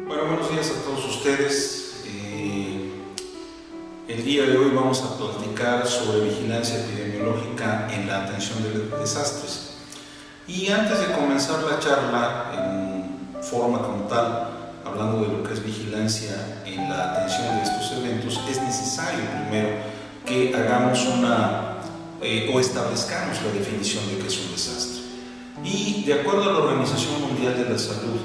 Bueno, buenos días a todos ustedes. El día de hoy vamos a platicar sobre vigilancia epidemiológica en la atención de desastres. Y antes de comenzar la charla en forma como tal, hablando de lo que es vigilancia en la atención de estos eventos, es necesario primero que hagamos o establezcamos la definición de qué es un desastre. Y de acuerdo a la Organización Mundial de la Salud,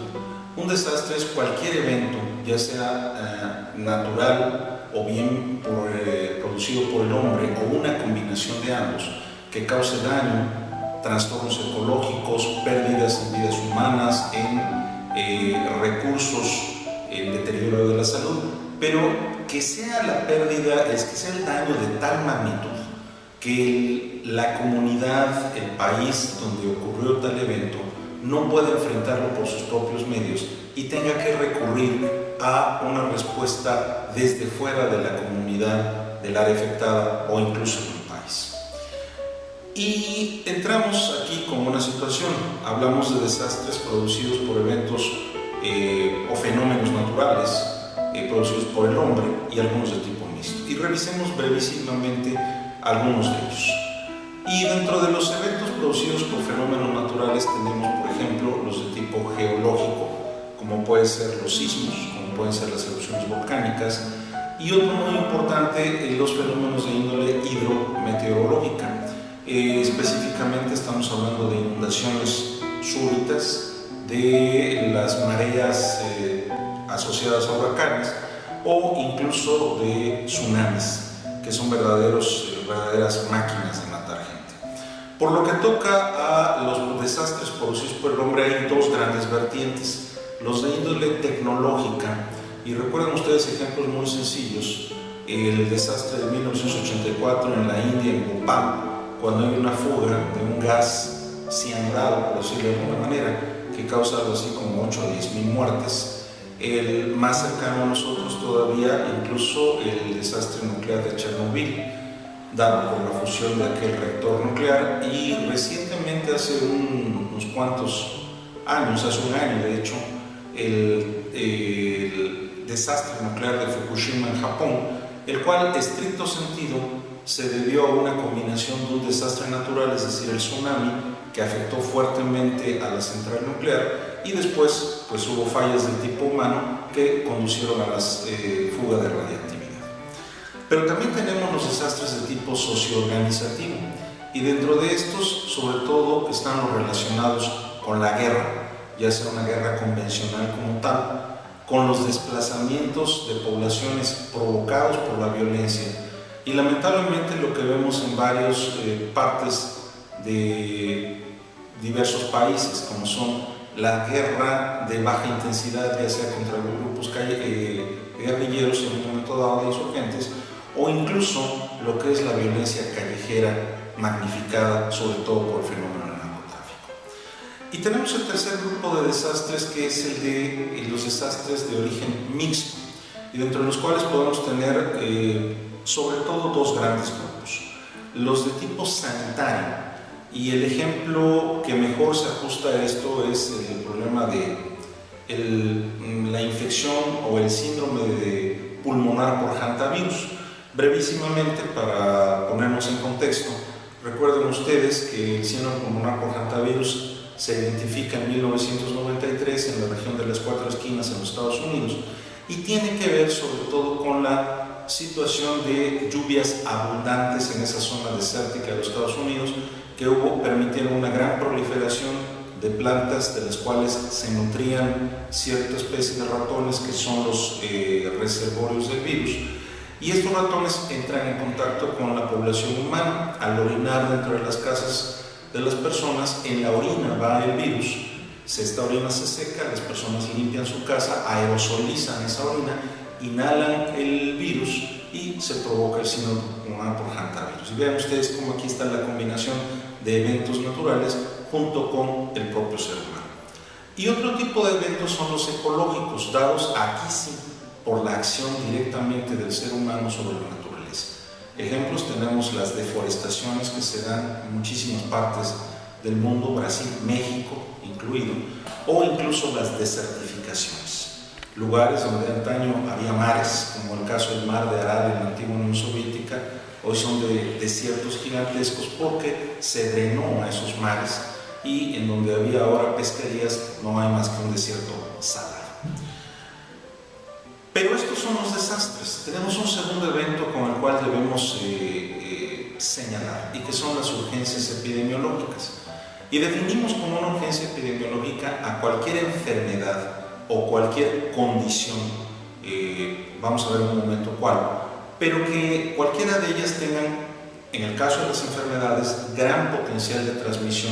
un desastre es cualquier evento, ya sea natural o bien producido por el hombre o una combinación de ambos, que cause daño, trastornos ecológicos, pérdidas en vidas humanas, en recursos, en deterioro de la salud, pero que sea la pérdida, que sea el daño de tal magnitud que la comunidad, el país donde ocurrió tal evento, no puede enfrentarlo por sus propios medios y tenga que recurrir a una respuesta desde fuera de la comunidad, del área afectada o incluso en el país. Y entramos aquí con una situación, hablamos de desastres producidos por eventos o fenómenos naturales producidos por el hombre y algunos de tipo mixto. Y revisemos brevísimamente algunos de ellos. Y dentro de los eventos producidos por fenómenos naturales tenemos, por ejemplo, los de tipo geológico, como pueden ser los sismos, como pueden ser las erupciones volcánicas, y otro muy importante, los fenómenos de índole hidrometeorológica. Específicamente estamos hablando de inundaciones súbitas, de las mareas asociadas a huracanes o incluso de tsunamis, que son verdaderas máquinas de matar gente. Por lo que toca a los desastres producidos por el hombre, hay dos grandes vertientes: los de índole tecnológica, y recuerden ustedes ejemplos muy sencillos: el desastre de 1984 en la India, en Bhopal, cuando hay una fuga de un gas cianurado, por decirlo de alguna manera, que causa algo así como 8 a 10 mil muertes. El más cercano a nosotros todavía, incluso el desastre nuclear de Chernobyl, dado por la fusión de aquel reactor nuclear, y recientemente, hace unos cuantos años, hace un año de hecho, el desastre nuclear de Fukushima en Japón, el cual en estricto sentido se debió a una combinación de un desastre natural, es decir, el tsunami, que afectó fuertemente a la central nuclear, y después pues hubo fallas del tipo humano que conducieron a la fuga de radiactividad. Pero también tenemos los desastres de tipo socioorganizativo, y dentro de estos sobre todo están los relacionados con la guerra, ya sea una guerra convencional como tal, con los desplazamientos de poblaciones provocados por la violencia, y lamentablemente lo que vemos en varias partes de diversos países, como son la guerra de baja intensidad, ya sea contra los grupos guerrilleros en un momento dado de insurgentes, o incluso lo que es la violencia callejera magnificada, sobre todo por el fenómeno del narcotráfico. Y tenemos el tercer grupo de desastres, que es el de los desastres de origen mixto, y dentro de los cuales podemos tener sobre todo dos grandes grupos: los de tipo sanitario, y el ejemplo que mejor se ajusta a esto es el problema de la infección o el síndrome de pulmonar por hantavirus. Brevísimamente, para ponernos en contexto, recuerden ustedes que el síndrome pulmonar por hantavirus se identifica en 1993 en la región de las Cuatro Esquinas en los Estados Unidos, y tiene que ver sobre todo con la situación de lluvias abundantes en esa zona desértica de los Estados Unidos, que permitieron una gran proliferación de plantas de las cuales se nutrían cierta especie de ratones, que son los reservorios del virus. Y estos ratones entran en contacto con la población humana al orinar dentro de las casas de las personas. En la orina va el virus, esta orina se seca, las personas limpian su casa, aerosolizan esa orina, inhalan el virus y se provoca el síndrome pulmonar por hantavirus. Y vean ustedes cómo aquí está la combinación de eventos naturales junto con el propio ser humano. Y otro tipo de eventos son los ecológicos, dados aquí sí por la acción directamente del ser humano sobre la naturaleza. Ejemplos tenemos las deforestaciones que se dan en muchísimas partes del mundo, Brasil, México incluido, o incluso las desertificaciones. Lugares donde antaño había mares, como el caso del mar de Aral en la antigua Unión Soviética, hoy son de desiertos gigantescos porque se drenó a esos mares, y en donde había ahora pesquerías no hay más que un desierto salado. Pero estos son los desastres. Tenemos un segundo evento con el cual debemos señalar, y que son las urgencias epidemiológicas. Y definimos como una urgencia epidemiológica a cualquier enfermedad o cualquier condición, vamos a ver un momento cuál, pero que cualquiera de ellas tengan, en el caso de las enfermedades, gran potencial de transmisión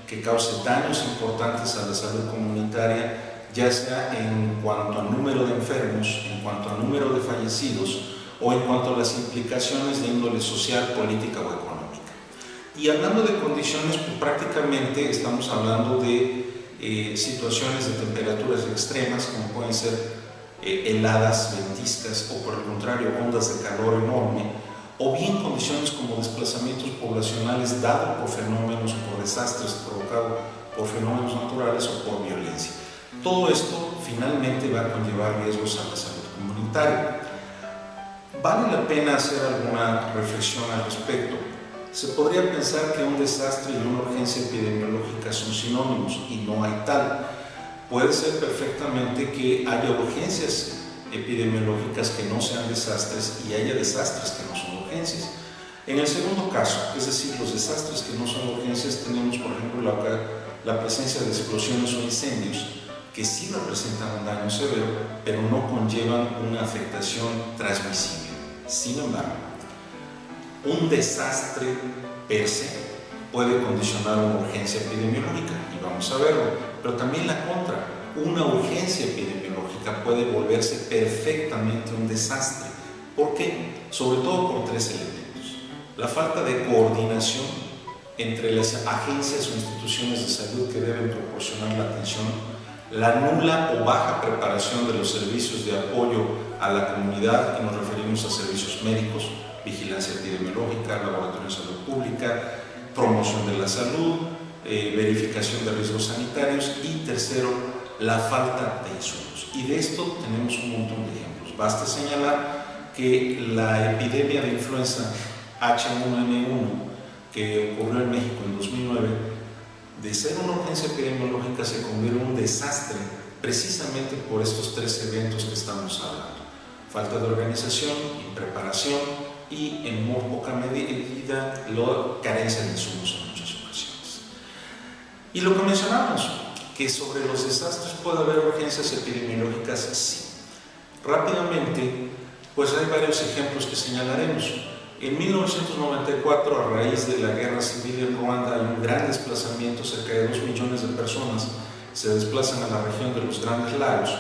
que cause daños importantes a la salud comunitaria, ya sea en cuanto al número de enfermos, en cuanto al número de fallecidos o en cuanto a las implicaciones de índole social, política o económica. Y hablando de condiciones, pues prácticamente estamos hablando de situaciones de temperaturas extremas, como pueden ser heladas, ventiscas, o por el contrario, ondas de calor enorme, o bien condiciones como desplazamientos poblacionales dados por fenómenos o por desastres provocados por fenómenos naturales o por violencia. Todo esto finalmente va a conllevar riesgos a la salud comunitaria. Vale la pena hacer alguna reflexión al respecto. Se podría pensar que un desastre y una urgencia epidemiológica son sinónimos, y no hay tal. Puede ser perfectamente que haya urgencias epidemiológicas que no sean desastres y haya desastres que no son urgencias. En el segundo caso, es decir, los desastres que no son urgencias, tenemos por ejemplo la presencia de explosiones o incendios que sí representan un daño severo, pero no conllevan una afectación transmisible. Sin embargo, un desastre per se puede condicionar una urgencia epidemiológica, y vamos a verlo, pero también la contra. Una urgencia epidemiológica puede volverse perfectamente un desastre. ¿Por qué? Sobre todo por tres elementos. La falta de coordinación entre las agencias o instituciones de salud que deben proporcionar la atención, la nula o baja preparación de los servicios de apoyo a la comunidad, y nos referimos a servicios médicos, vigilancia epidemiológica, laboratorio de salud pública, promoción de la salud, verificación de riesgos sanitarios, y tercero, la falta de insumos. Y de esto tenemos un montón de ejemplos. Basta señalar que la epidemia de influenza H1N1 que ocurrió en México en 2009, de ser una urgencia epidemiológica se convirtió en un desastre precisamente por estos tres eventos que estamos hablando: falta de organización, impreparación y en muy poca medida la carencia de insumos en muchas ocasiones. Y lo que mencionamos, que sobre los desastres puede haber urgencias epidemiológicas, sí. Rápidamente, pues hay varios ejemplos que señalaremos. En 1994, a raíz de la guerra civil en Ruanda, hay un gran desplazamiento. Cerca de 2 millones de personas se desplazan a la región de los Grandes Lagos,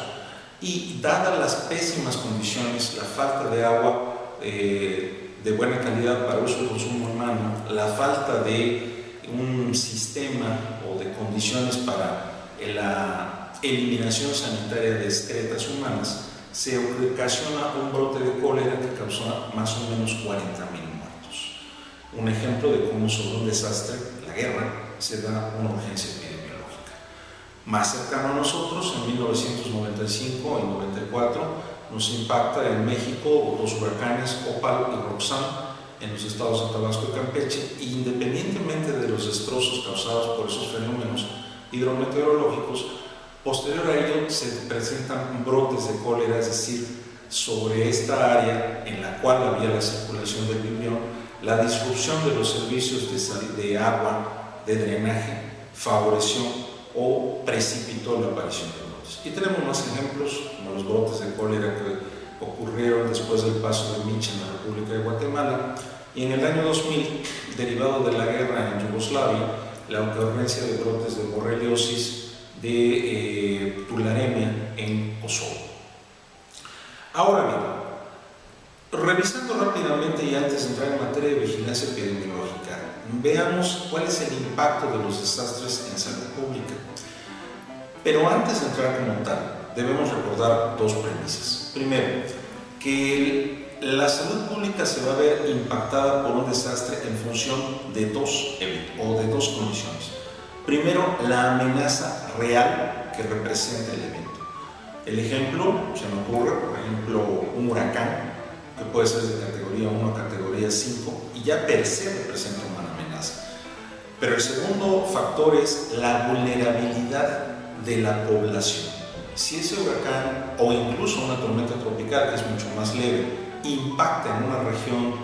y dadas las pésimas condiciones, la falta de agua de buena calidad para uso y consumo humano, la falta de un sistema o de condiciones para la eliminación sanitaria de excretas humanas, se ocasiona un brote de cólera que causó más o menos 40.000 muertos. Un ejemplo de cómo sobre un desastre, la guerra, se da una urgencia epidemiológica. Más cercano a nosotros, en 1995 y 94, nos impacta en México 2 huracanes, Opal y Roxanne, en los estados de Tabasco y Campeche, e independientemente de los destrozos causados por esos fenómenos hidrometeorológicos, posterior a ello se presentan brotes de cólera, es decir, sobre esta área en la cual había la circulación del vivión, la disrupción de los servicios de agua, de drenaje, favoreció o precipitó la aparición de brotes. Y tenemos más ejemplos, como los brotes de cólera que ocurrieron después del paso de Micha en la República de Guatemala, y en el año 2000, derivado de la guerra en Yugoslavia, la ocurrencia de brotes de borreliosis, de tularemia en Kosovo. Ahora bien, revisando rápidamente y antes de entrar en materia de vigilancia epidemiológica, veamos cuál es el impacto de los desastres en salud pública. Pero antes de entrar como tal, debemos recordar 2 premisas. Primero, que la salud pública se va a ver impactada por un desastre en función de 2 eventos o de 2 condiciones. Primero, la amenaza real que representa el evento. El ejemplo, se me ocurre, por ejemplo, un huracán, que puede ser de categoría 1 a categoría 5, y ya per se representa una amenaza. Pero el segundo factor es la vulnerabilidad de la población. Si ese huracán, o incluso una tormenta tropical, que es mucho más leve, impacta en una región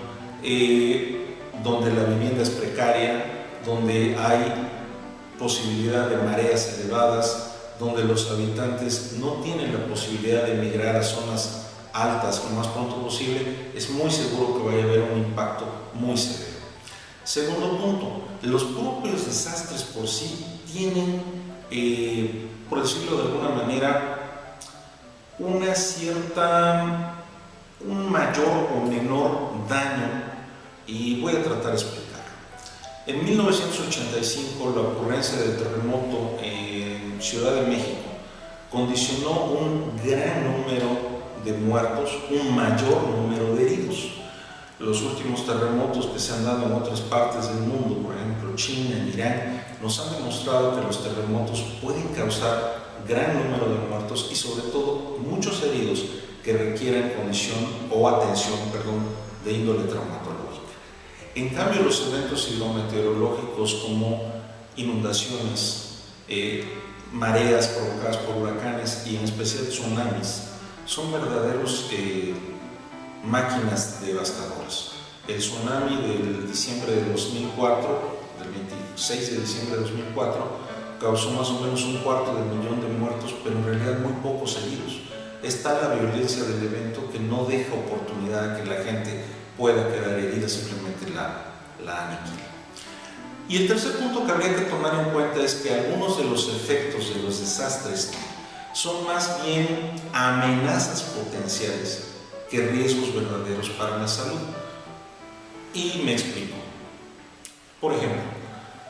donde la vivienda es precaria, donde hay posibilidad de mareas elevadas, donde los habitantes no tienen la posibilidad de emigrar a zonas altas lo más pronto posible, es muy seguro que vaya a haber un impacto muy severo. Segundo punto, los propios desastres por sí tienen, por decirlo de alguna manera, un mayor o menor daño, y voy a tratar de explicarlo. En 1985, la ocurrencia del terremoto en Ciudad de México condicionó un gran número de muertos, un mayor número de heridos. Los últimos terremotos que se han dado en otras partes del mundo, por ejemplo China, en Irán, nos han demostrado que los terremotos pueden causar gran número de muertos y sobre todo muchos heridos que requieren atención de índole traumatológica. En cambio, los eventos hidrometeorológicos como inundaciones, mareas provocadas por huracanes y en especial tsunamis son verdaderos máquinas devastadoras. El tsunami del diciembre de 2004, del 26 de diciembre de 2004, causó más o menos 250.000 de muertos, pero en realidad muy pocos heridos. Está la violencia del evento que no deja oportunidad a que la gente pueda quedar herida, simplemente la aniquila. Y el tercer punto que habría que tomar en cuenta es que algunos de los efectos de los desastres son más bien amenazas potenciales que riesgos verdaderos para la salud. Y me explico. Por ejemplo,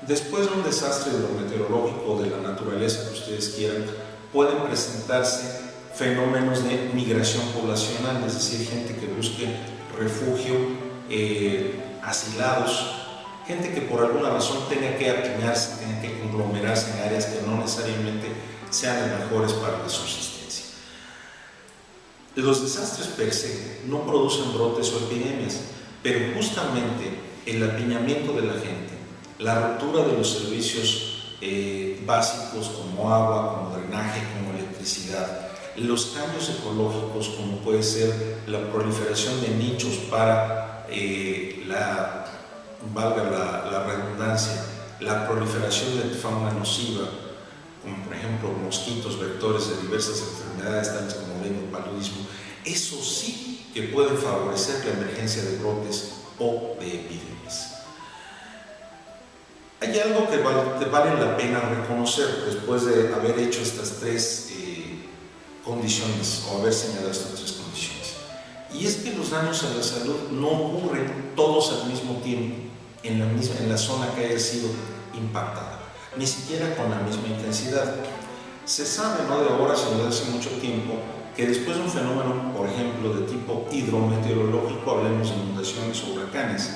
después de un desastre hidrometeorológico de la naturaleza que ustedes quieran, pueden presentarse fenómenos de migración poblacional, es decir, gente que busque refugio, asilados, gente que por alguna razón tenga que apiñarse, tenga que conglomerarse en áreas que no necesariamente sean las mejores para la subsistencia. Los desastres per se no producen brotes o epidemias, pero justamente el apiñamiento de la gente, la ruptura de los servicios básicos como agua, como drenaje, como electricidad, los cambios ecológicos como puede ser la proliferación de nichos para valga la redundancia, la proliferación de fauna nociva, como por ejemplo mosquitos vectores de diversas enfermedades tales como dengue o paludismo, eso sí que puede favorecer la emergencia de brotes o de epidemias. Hay algo que vale la pena reconocer después de haber hecho estas tres condiciones o haber señalado estas tres condiciones, y es que los daños a la salud no ocurren todos al mismo tiempo en la zona que haya sido impactada, ni siquiera con la misma intensidad. Se sabe, no de ahora, sino de hace mucho tiempo, que después de un fenómeno, por ejemplo, de tipo hidrometeorológico, hablemos de inundaciones o huracanes,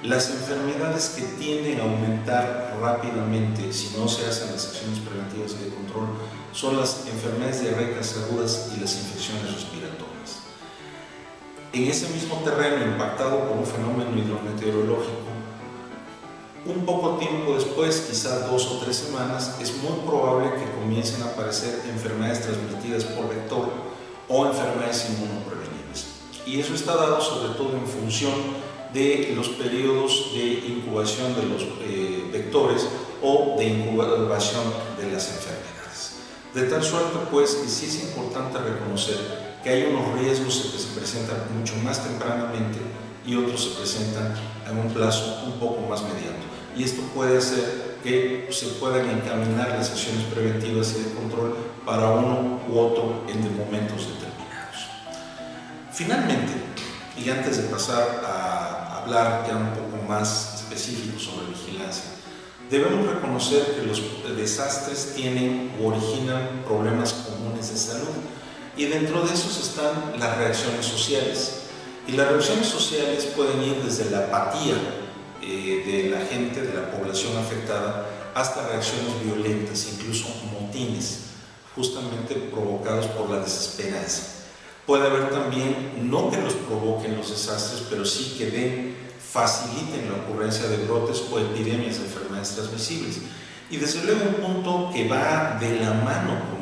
las enfermedades que tienden a aumentar rápidamente si no se hacen las acciones preventivas y de control son las enfermedades diarreicas agudas y las infecciones respiratorias. En ese mismo terreno impactado por un fenómeno hidrometeorológico, un poco tiempo después, quizás 2 o 3 semanas, es muy probable que comiencen a aparecer enfermedades transmitidas por vector o enfermedades inmunoprevenibles. Y eso está dado sobre todo en función de los periodos de incubación de los vectores o de incubación de las enfermedades. De tal suerte, pues, que sí es importante reconocer que hay unos riesgos que se presentan mucho más tempranamente y otros se presentan en un plazo un poco más mediano. Y esto puede hacer que se puedan encaminar las acciones preventivas y de control para uno u otro en momentos determinados. Finalmente, y antes de pasar a hablar ya un poco más específico sobre vigilancia, debemos reconocer que los desastres tienen o originan problemas comunes de salud, y dentro de esos están las reacciones sociales. Y las reacciones sociales pueden ir desde la apatía de la gente, de la población afectada, hasta reacciones violentas, incluso motines, justamente provocados por la desesperanza. Puede haber también, no que los provoquen los desastres, pero sí que faciliten la ocurrencia de brotes o epidemias de enfermedades transmisibles. Y desde luego un punto que va de la mano con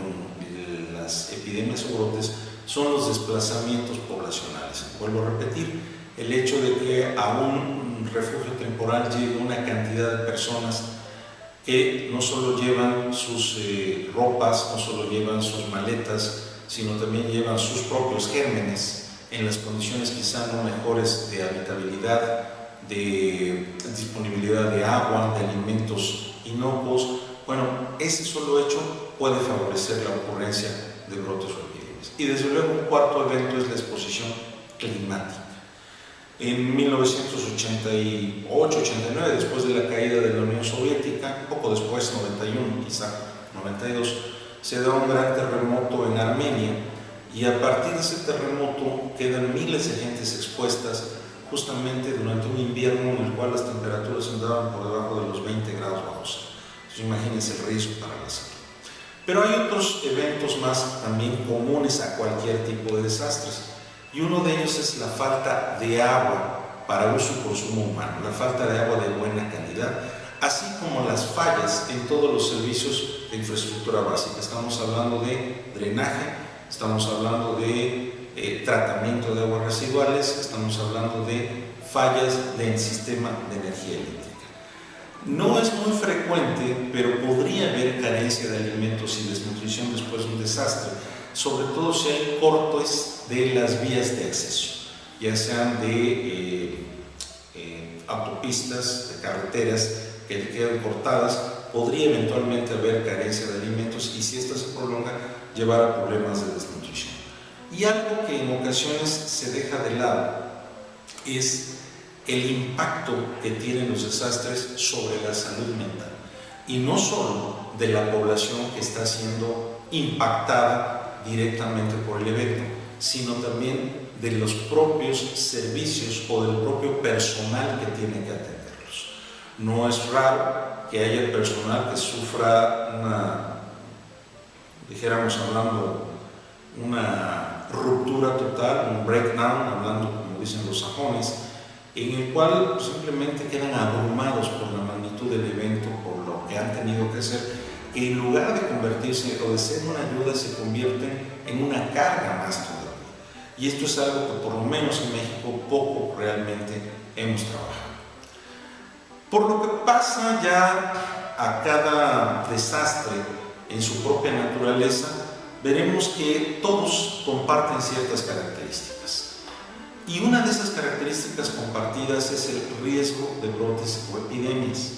las epidemias o brotes son los desplazamientos poblacionales. Vuelvo a repetir, el hecho de que a un refugio temporal llegue una cantidad de personas que no solo llevan sus ropas, no solo llevan sus maletas, sino también llevan sus propios gérmenes en las condiciones quizá no mejores de habitabilidad, de disponibilidad de agua, de alimentos inocuos. Bueno, ese solo hecho puede favorecer la ocurrencia de brotes o epidemias. Y desde luego un cuarto evento es la exposición climática. En 1988-89, después de la caída de la Unión Soviética, poco después, 91, quizá 92, se da un gran terremoto en Armenia y a partir de ese terremoto quedan miles de gentes expuestas justamente durante un invierno en el cual las temperaturas andaban por debajo de los 20 grados bajo cero. Entonces imagínense el riesgo para la salud. Pero hay otros eventos más también comunes a cualquier tipo de desastres. Y uno de ellos es la falta de agua para uso y consumo humano, la falta de agua de buena calidad, así como las fallas en todos los servicios de infraestructura básica. Estamos hablando de drenaje, estamos hablando de tratamiento de aguas residuales, estamos hablando de fallas del sistema de energía eléctrica. No es muy frecuente, pero podría haber carencia de alimentos y desnutrición después de un desastre, sobre todo si hay cortes de las vías de acceso, ya sean de autopistas, de carreteras que quedan cortadas. Podría eventualmente haber carencia de alimentos y si esta se prolonga, llevar a problemas de desnutrición. Y algo que en ocasiones se deja de lado es el impacto que tienen los desastres sobre la salud mental, y no solo de la población que está siendo impactada directamente por el evento, sino también de los propios servicios o del propio personal que tiene que atenderlos. No es raro que haya personal que sufra dijéramos hablando, una ruptura total, un breakdown, hablando como dicen los sajones, en el cual simplemente quedan abrumados por la magnitud del evento, por lo que han tenido que hacer, que en lugar de convertirse o de ser una ayuda, se convierten en una carga más todavía. Y esto es algo que por lo menos en México poco realmente hemos trabajado. Por lo que pasa ya a cada desastre en su propia naturaleza, veremos que todos comparten ciertas características. Y una de esas características compartidas es el riesgo de brotes o epidemias.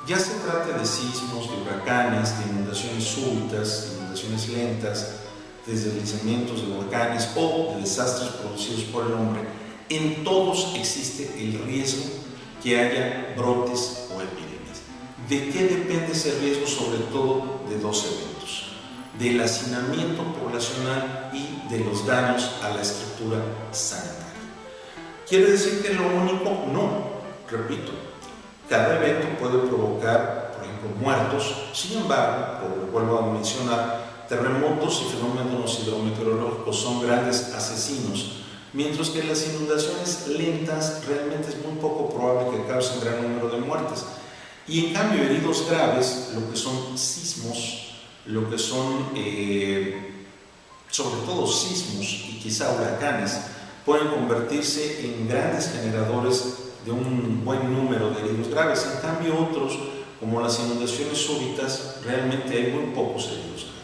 Ya se trate de sismos, de huracanes, de inundaciones súbitas, de inundaciones lentas, de deslizamientos de volcanes o de desastres producidos por el hombre, en todos existe el riesgo que haya brotes o epidemias. ¿De qué depende ese riesgo? Sobre todo de dos eventos: del hacinamiento poblacional y de los daños a la estructura sanitaria. ¿Quiere decir que lo único? No, repito, cada evento puede provocar, por ejemplo, muertos. Sin embargo, vuelvo a mencionar, terremotos y fenómenos hidrometeorológicos son grandes asesinos, mientras que las inundaciones lentas realmente es muy poco probable que causen gran número de muertes. Y en cambio, heridos graves, lo que son sismos, lo que son sobre todo sismos y quizá huracanes, pueden convertirse en grandes generadores de un buen número de heridos graves. En cambio, otros, como las inundaciones súbitas, realmente hay muy pocos heridos graves.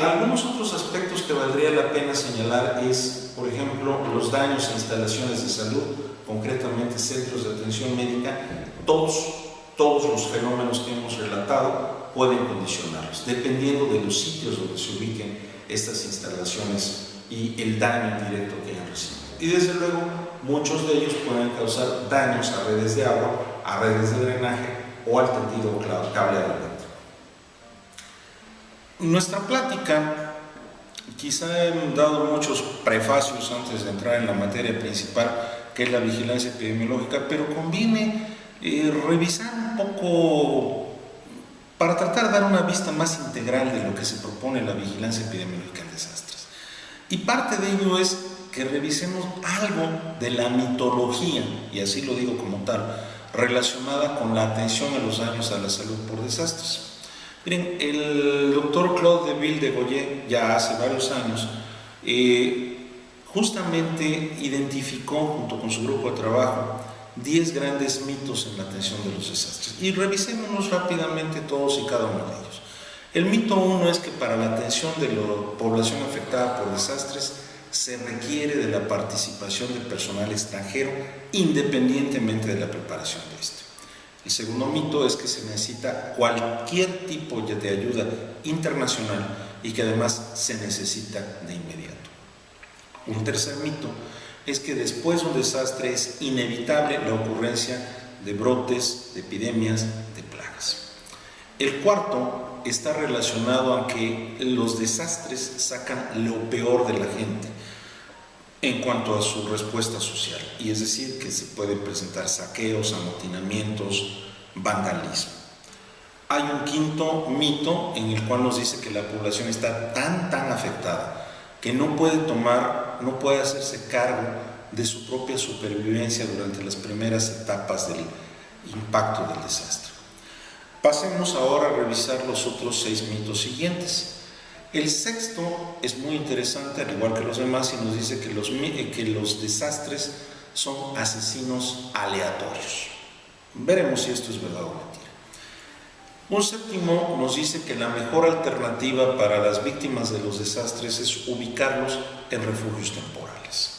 Algunos otros aspectos que valdría la pena señalar es, por ejemplo, los daños a instalaciones de salud, concretamente centros de atención médica. Todos los fenómenos que hemos relatado pueden condicionarlos, dependiendo de los sitios donde se ubiquen estas instalaciones y el daño directo que hayan recibido. Y desde luego, muchos de ellos pueden causar daños a redes de agua, a redes de drenaje o al tendido cableado eléctrico. Nuestra plática, quizá hemos dado muchos prefacios antes de entrar en la materia principal, que es la vigilancia epidemiológica, pero conviene revisar un poco para tratar de dar una vista más integral de lo que se propone en la vigilancia epidemiológica en desastres. Y parte de ello es que revisemos algo de la mitología, y así lo digo como tal, relacionada con la atención a los daños a la salud por desastres. Miren, el doctor Claude Deville-Degollet, ya hace varios años, justamente identificó, junto con su grupo de trabajo, 10 grandes mitos en la atención de los desastres. Y revisémonos rápidamente todos y cada uno de ellos. El mito 1 es que para la atención de la población afectada por desastres se requiere de la participación del personal extranjero independientemente de la preparación de este. El segundo mito es que se necesita cualquier tipo de ayuda internacional y que además se necesita de inmediato. Un tercer mito es que después de un desastre es inevitable la ocurrencia de brotes, de epidemias, de plagas. El cuarto está relacionado a que los desastres sacan lo peor de la gente en cuanto a su respuesta social, y es decir, que se pueden presentar saqueos, amotinamientos, vandalismo. Hay un quinto mito en el cual nos dice que la población está tan afectada que no puede hacerse cargo de su propia supervivencia durante las primeras etapas del impacto del desastre. Pasemos ahora a revisar los otros 6 mitos siguientes. El sexto es muy interesante, al igual que los demás, y nos dice que los desastres son asesinos aleatorios. Veremos si esto es verdad o mentira. Un séptimo nos dice que la mejor alternativa para las víctimas de los desastres es ubicarlos en refugios temporales.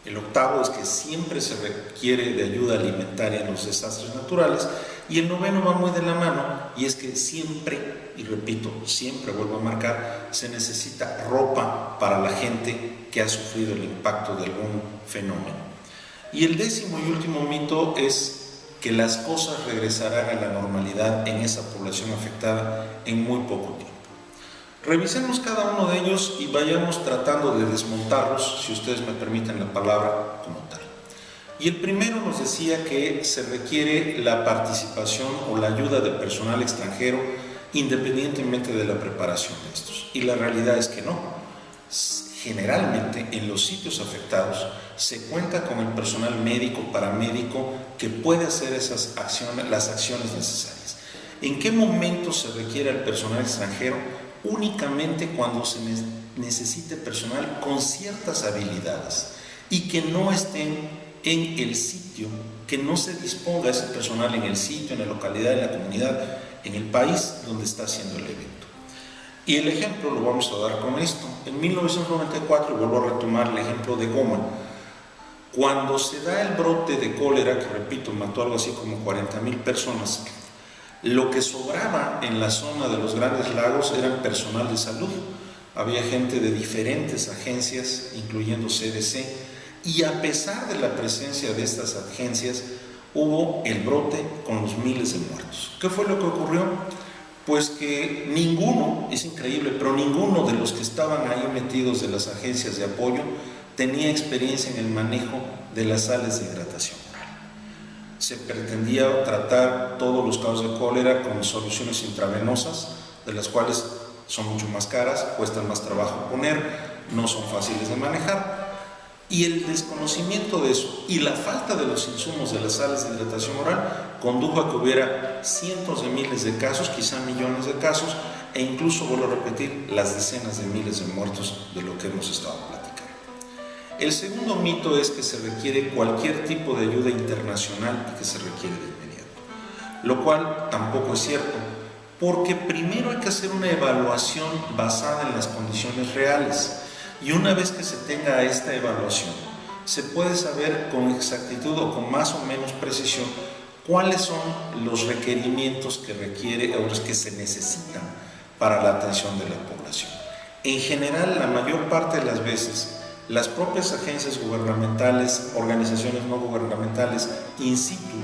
El octavo es que siempre se requiere de ayuda alimentaria en los desastres naturales. Y el noveno va muy de la mano, y es que siempre, y repito, siempre vuelvo a marcar, se necesita ropa para la gente que ha sufrido el impacto de algún fenómeno. Y el décimo y último mito es que las cosas regresarán a la normalidad en esa población afectada en muy poco tiempo. Revisemos cada uno de ellos y vayamos tratando de desmontarlos, si ustedes me permiten la palabra, como tal. Y el primero nos decía que se requiere la participación o la ayuda de personal extranjero independientemente de la preparación de estos. Y la realidad es que no. Generalmente en los sitios afectados se cuenta con el personal médico, paramédico, que puede hacer las acciones necesarias. ¿En qué momento se requiere el personal extranjero? Únicamente cuando se necesite personal con ciertas habilidades y que no estén en el sitio, que no se disponga ese personal en el sitio, en la localidad, en la comunidad, en el país donde está haciendo el evento. Y el ejemplo lo vamos a dar con esto. En 1994, vuelvo a retomar el ejemplo de Goma, cuando se da el brote de cólera, que repito, mató algo así como 40,000 personas, lo que sobraba en la zona de los Grandes Lagos era personal de salud. Había gente de diferentes agencias, incluyendo CDC, y a pesar de la presencia de estas agencias, hubo el brote con los miles de muertos. ¿Qué fue lo que ocurrió? Pues que ninguno, es increíble, pero ninguno de los que estaban ahí metidos de las agencias de apoyo tenía experiencia en el manejo de las sales de hidratación. Se pretendía tratar todos los casos de cólera con soluciones intravenosas, de las cuales son mucho más caras, cuestan más trabajo poner, no son fáciles de manejar. Y el desconocimiento de eso y la falta de los insumos de las sales de hidratación oral condujo a que hubiera cientos de miles de casos, quizá millones de casos, e incluso, vuelvo a repetir, las decenas de miles de muertos de lo que hemos estado platicando. El segundo mito es que se requiere cualquier tipo de ayuda internacional y que se requiere de inmediato, lo cual tampoco es cierto, porque primero hay que hacer una evaluación basada en las condiciones reales. Y una vez que se tenga esta evaluación, se puede saber con exactitud o con más o menos precisión cuáles son los requerimientos que requiere o los que se necesitan para la atención de la población. En general, la mayor parte de las veces, las propias agencias gubernamentales, organizaciones no gubernamentales, in situ,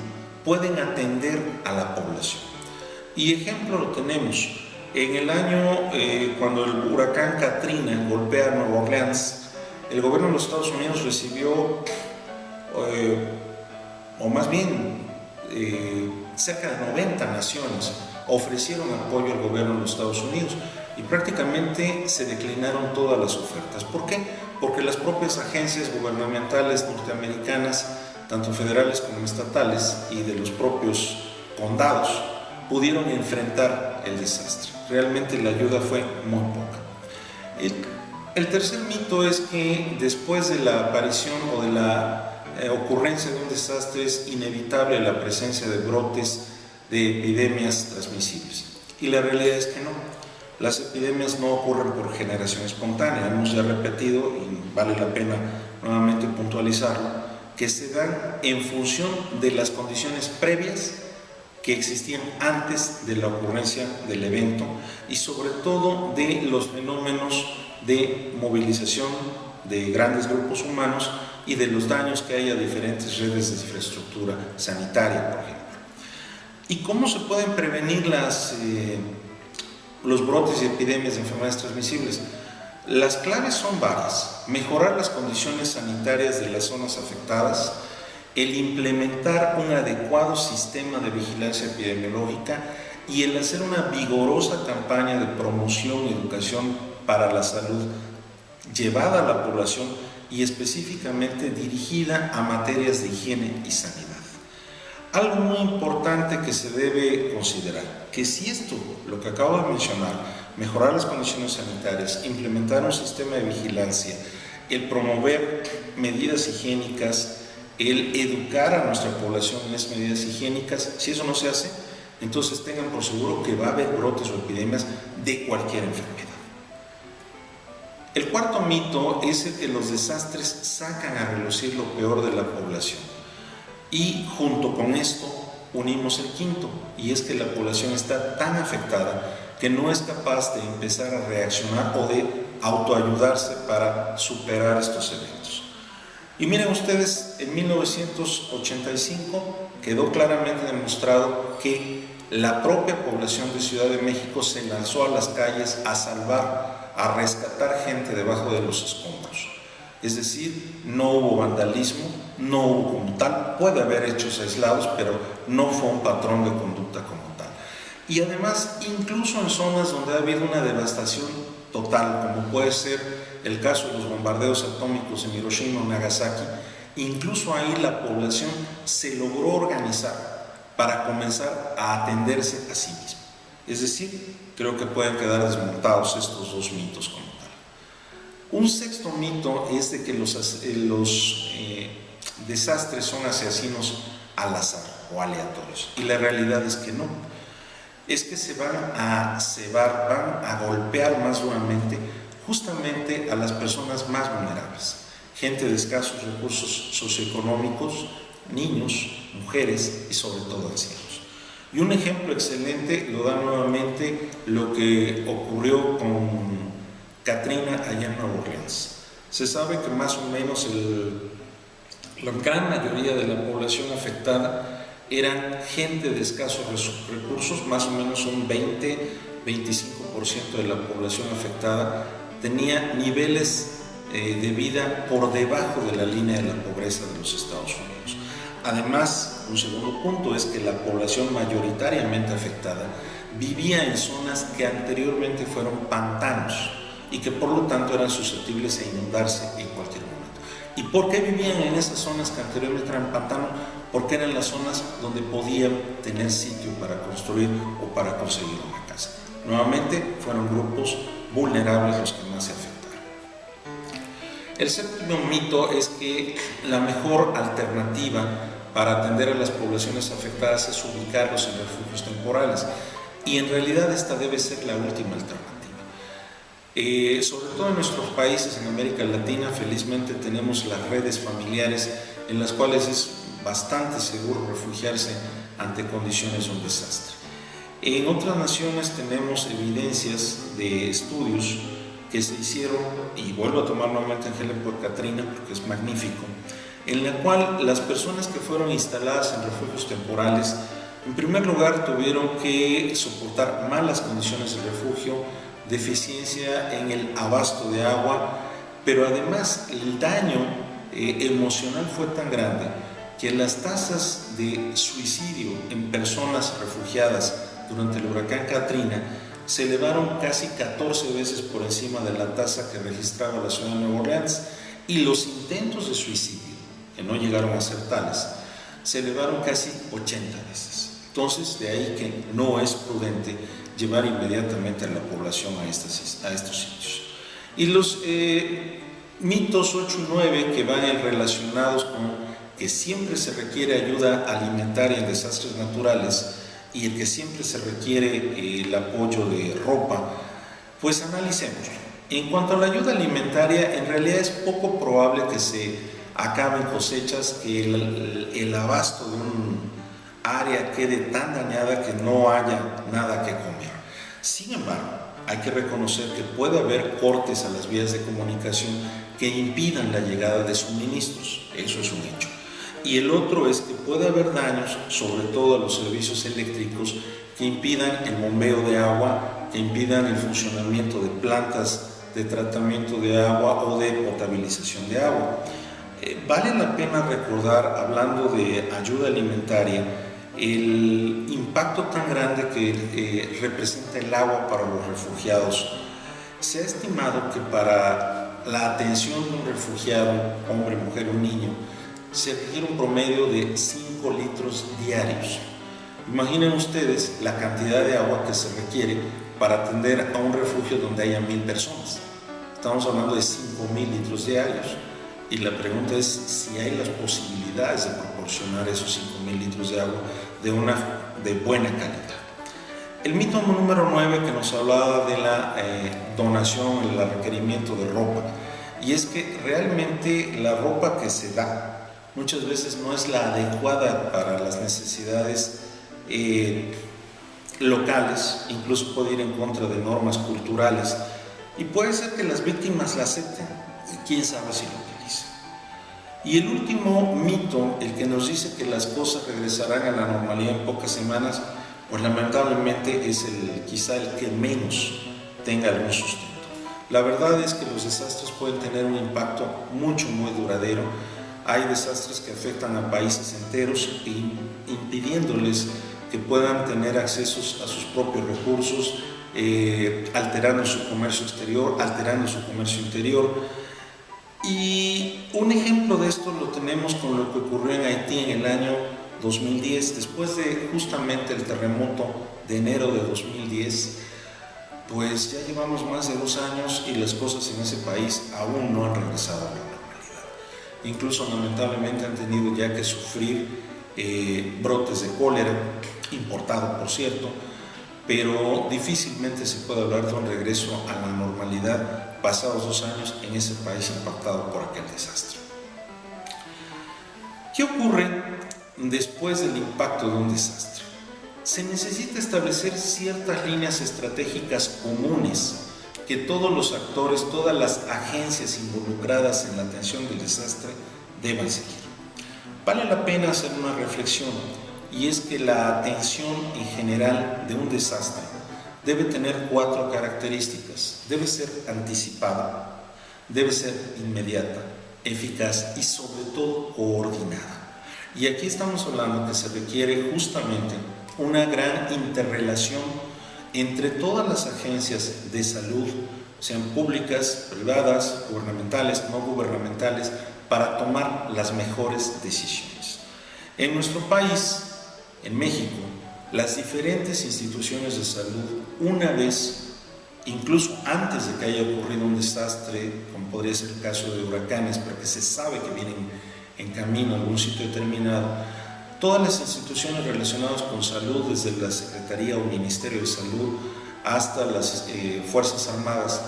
pueden atender a la población. Y ejemplo lo tenemos. En el año, cuando el huracán Katrina golpea a Nueva Orleans, el gobierno de los Estados Unidos recibió, o más bien, cerca de 90 naciones ofrecieron apoyo al gobierno de los Estados Unidos y prácticamente se declinaron todas las ofertas. ¿Por qué? Porque las propias agencias gubernamentales norteamericanas, tanto federales como estatales, y de los propios condados, pudieron enfrentar el desastre. Realmente la ayuda fue muy poca. El tercer mito es que después de la aparición o de la ocurrencia de un desastre es inevitable la presencia de brotes de epidemias transmisibles. Y la realidad es que no. Las epidemias no ocurren por generación espontánea. Hemos ya repetido, y vale la pena nuevamente puntualizarlo, que se dan en función de las condiciones previas que existían antes de la ocurrencia del evento y sobre todo de los fenómenos de movilización de grandes grupos humanos y de los daños que hay a diferentes redes de infraestructura sanitaria, por ejemplo. ¿Y cómo se pueden prevenir los brotes y epidemias de enfermedades transmisibles? Las claves son varias: mejorar las condiciones sanitarias de las zonas afectadas, el implementar un adecuado sistema de vigilancia epidemiológica y el hacer una vigorosa campaña de promoción y educación para la salud llevada a la población y específicamente dirigida a materias de higiene y sanidad. Algo muy importante que se debe considerar, que si esto, lo que acabo de mencionar, mejorar las condiciones sanitarias, implementar un sistema de vigilancia, el promover medidas higiénicas, el educar a nuestra población en esas medidas higiénicas, si eso no se hace, entonces tengan por seguro que va a haber brotes o epidemias de cualquier enfermedad. El cuarto mito es el que los desastres sacan a relucir lo peor de la población. Y junto con esto unimos el quinto, y es que la población está tan afectada que no es capaz de empezar a reaccionar o de autoayudarse para superar estos eventos. Y miren ustedes, en 1985 quedó claramente demostrado que la propia población de Ciudad de México se lanzó a las calles a salvar, a rescatar gente debajo de los escombros. Es decir, no hubo vandalismo, no hubo como tal, puede haber hechos aislados, pero no fue un patrón de conducta como tal. Y además, incluso en zonas donde ha habido una devastación total, como puede ser el caso de los bombardeos atómicos en Hiroshima o Nagasaki, incluso ahí la población se logró organizar para comenzar a atenderse a sí misma. Es decir, creo que pueden quedar desmontados estos dos mitos como tal. Un sexto mito es de que los desastres son asesinos al azar o aleatorios, y la realidad es que no. Es que se van a golpear más duramente justamente a las personas más vulnerables, gente de escasos recursos socioeconómicos, niños, mujeres y sobre todo ancianos. Y un ejemplo excelente lo da nuevamente lo que ocurrió con Katrina allá en Nueva Orleans. Se sabe que más o menos la gran mayoría de la población afectada eran gente de escasos recursos, más o menos un 20-25% de la población afectada tenía niveles de vida por debajo de la línea de la pobreza de los Estados Unidos. Además, un segundo punto es que la población mayoritariamente afectada vivía en zonas que anteriormente fueron pantanos y que por lo tanto eran susceptibles a inundarse en cualquier momento. ¿Y por qué vivían en esas zonas que anteriormente eran pantanos? Porque eran las zonas donde podían tener sitio para construir o para conseguir una casa. Nuevamente fueron grupos vulnerables los que más se afectaron. El séptimo mito es que la mejor alternativa para atender a las poblaciones afectadas es ubicarlos en refugios temporales, y en realidad esta debe ser la última alternativa. Sobre todo en nuestros países, en América Latina, felizmente tenemos las redes familiares en las cuales es bastante seguro refugiarse ante condiciones de un desastre. En otras naciones tenemos evidencias de estudios que se hicieron, y vuelvo a tomar nuevamente el ejemplo de Katrina porque es magnífico, en la cual las personas que fueron instaladas en refugios temporales, en primer lugar tuvieron que soportar malas condiciones de refugio, deficiencia en el abasto de agua, pero además el daño emocional fue tan grande que las tasas de suicidio en personas refugiadas durante el huracán Katrina se elevaron casi 14 veces por encima de la tasa que registraba la ciudad de Nueva Orleans, y los intentos de suicidio, que no llegaron a ser tales, se elevaron casi 80 veces. Entonces, de ahí que no es prudente llevar inmediatamente a la población a estos sitios. Y los mitos 8 y 9 que van relacionados con que siempre se requiere ayuda alimentaria en desastres naturales y el que siempre se requiere el apoyo de ropa, pues analicémoslo. En cuanto a la ayuda alimentaria, en realidad es poco probable que se acaben cosechas, que el abasto de un área quede tan dañada que no haya nada que comer. Sin embargo, hay que reconocer que puede haber cortes a las vías de comunicación que impidan la llegada de suministros. Eso es un hecho. Y el otro es que puede haber daños, sobre todo a los servicios eléctricos, que impidan el bombeo de agua, que impidan el funcionamiento de plantas de tratamiento de agua o de potabilización de agua. Vale la pena recordar, hablando de ayuda alimentaria, el impacto tan grande que representa el agua para los refugiados. Se ha estimado que para la atención de un refugiado, hombre, mujer o niño, se requiere un promedio de 5 litros diarios. Imaginen ustedes la cantidad de agua que se requiere para atender a un refugio donde haya 1000 personas. Estamos hablando de 5.000 litros diarios. Y la pregunta es si hay las posibilidades de proporcionar esos 5.000 litros de agua de buena calidad. El mito número 9 que nos hablaba de la donación, el requerimiento de ropa. Y es que realmente la ropa que se da muchas veces no es la adecuada para las necesidades locales, incluso puede ir en contra de normas culturales, y puede ser que las víctimas la acepten, y quién sabe si lo utilicen. Y el último mito, el que nos dice que las cosas regresarán a la normalidad en pocas semanas, pues lamentablemente es quizá el que menos tenga algún sustento. La verdad es que los desastres pueden tener un impacto muy duradero. Hay desastres que afectan a países enteros, impidiéndoles que puedan tener accesos a sus propios recursos, alterando su comercio exterior, alterando su comercio interior. Y un ejemplo de esto lo tenemos con lo que ocurrió en Haití en el año 2010, después de justamente el terremoto de enero de 2010. Pues ya llevamos más de 2 años y las cosas en ese país aún no han regresado a la normalidad. Incluso lamentablemente han tenido ya que sufrir brotes de cólera, importado por cierto, pero difícilmente se puede hablar de un regreso a la normalidad pasados 2 años en ese país impactado por aquel desastre. ¿Qué ocurre después del impacto de un desastre? Se necesita establecer ciertas líneas estratégicas comunes que todos los actores, todas las agencias involucradas en la atención del desastre deban seguir. Vale la pena hacer una reflexión, y es que la atención en general de un desastre debe tener 4 características. Debe ser anticipada, debe ser inmediata, eficaz y sobre todo coordinada. Y aquí estamos hablando que se requiere justamente una gran interrelación entre todas las agencias de salud, sean públicas, privadas, gubernamentales, no gubernamentales, para tomar las mejores decisiones. En nuestro país, en México, las diferentes instituciones de salud, una vez, incluso antes de que haya ocurrido un desastre, como podría ser el caso de huracanes, porque se sabe que vienen en camino a algún sitio determinado, todas las instituciones relacionadas con salud, desde la Secretaría o Ministerio de Salud hasta las Fuerzas Armadas,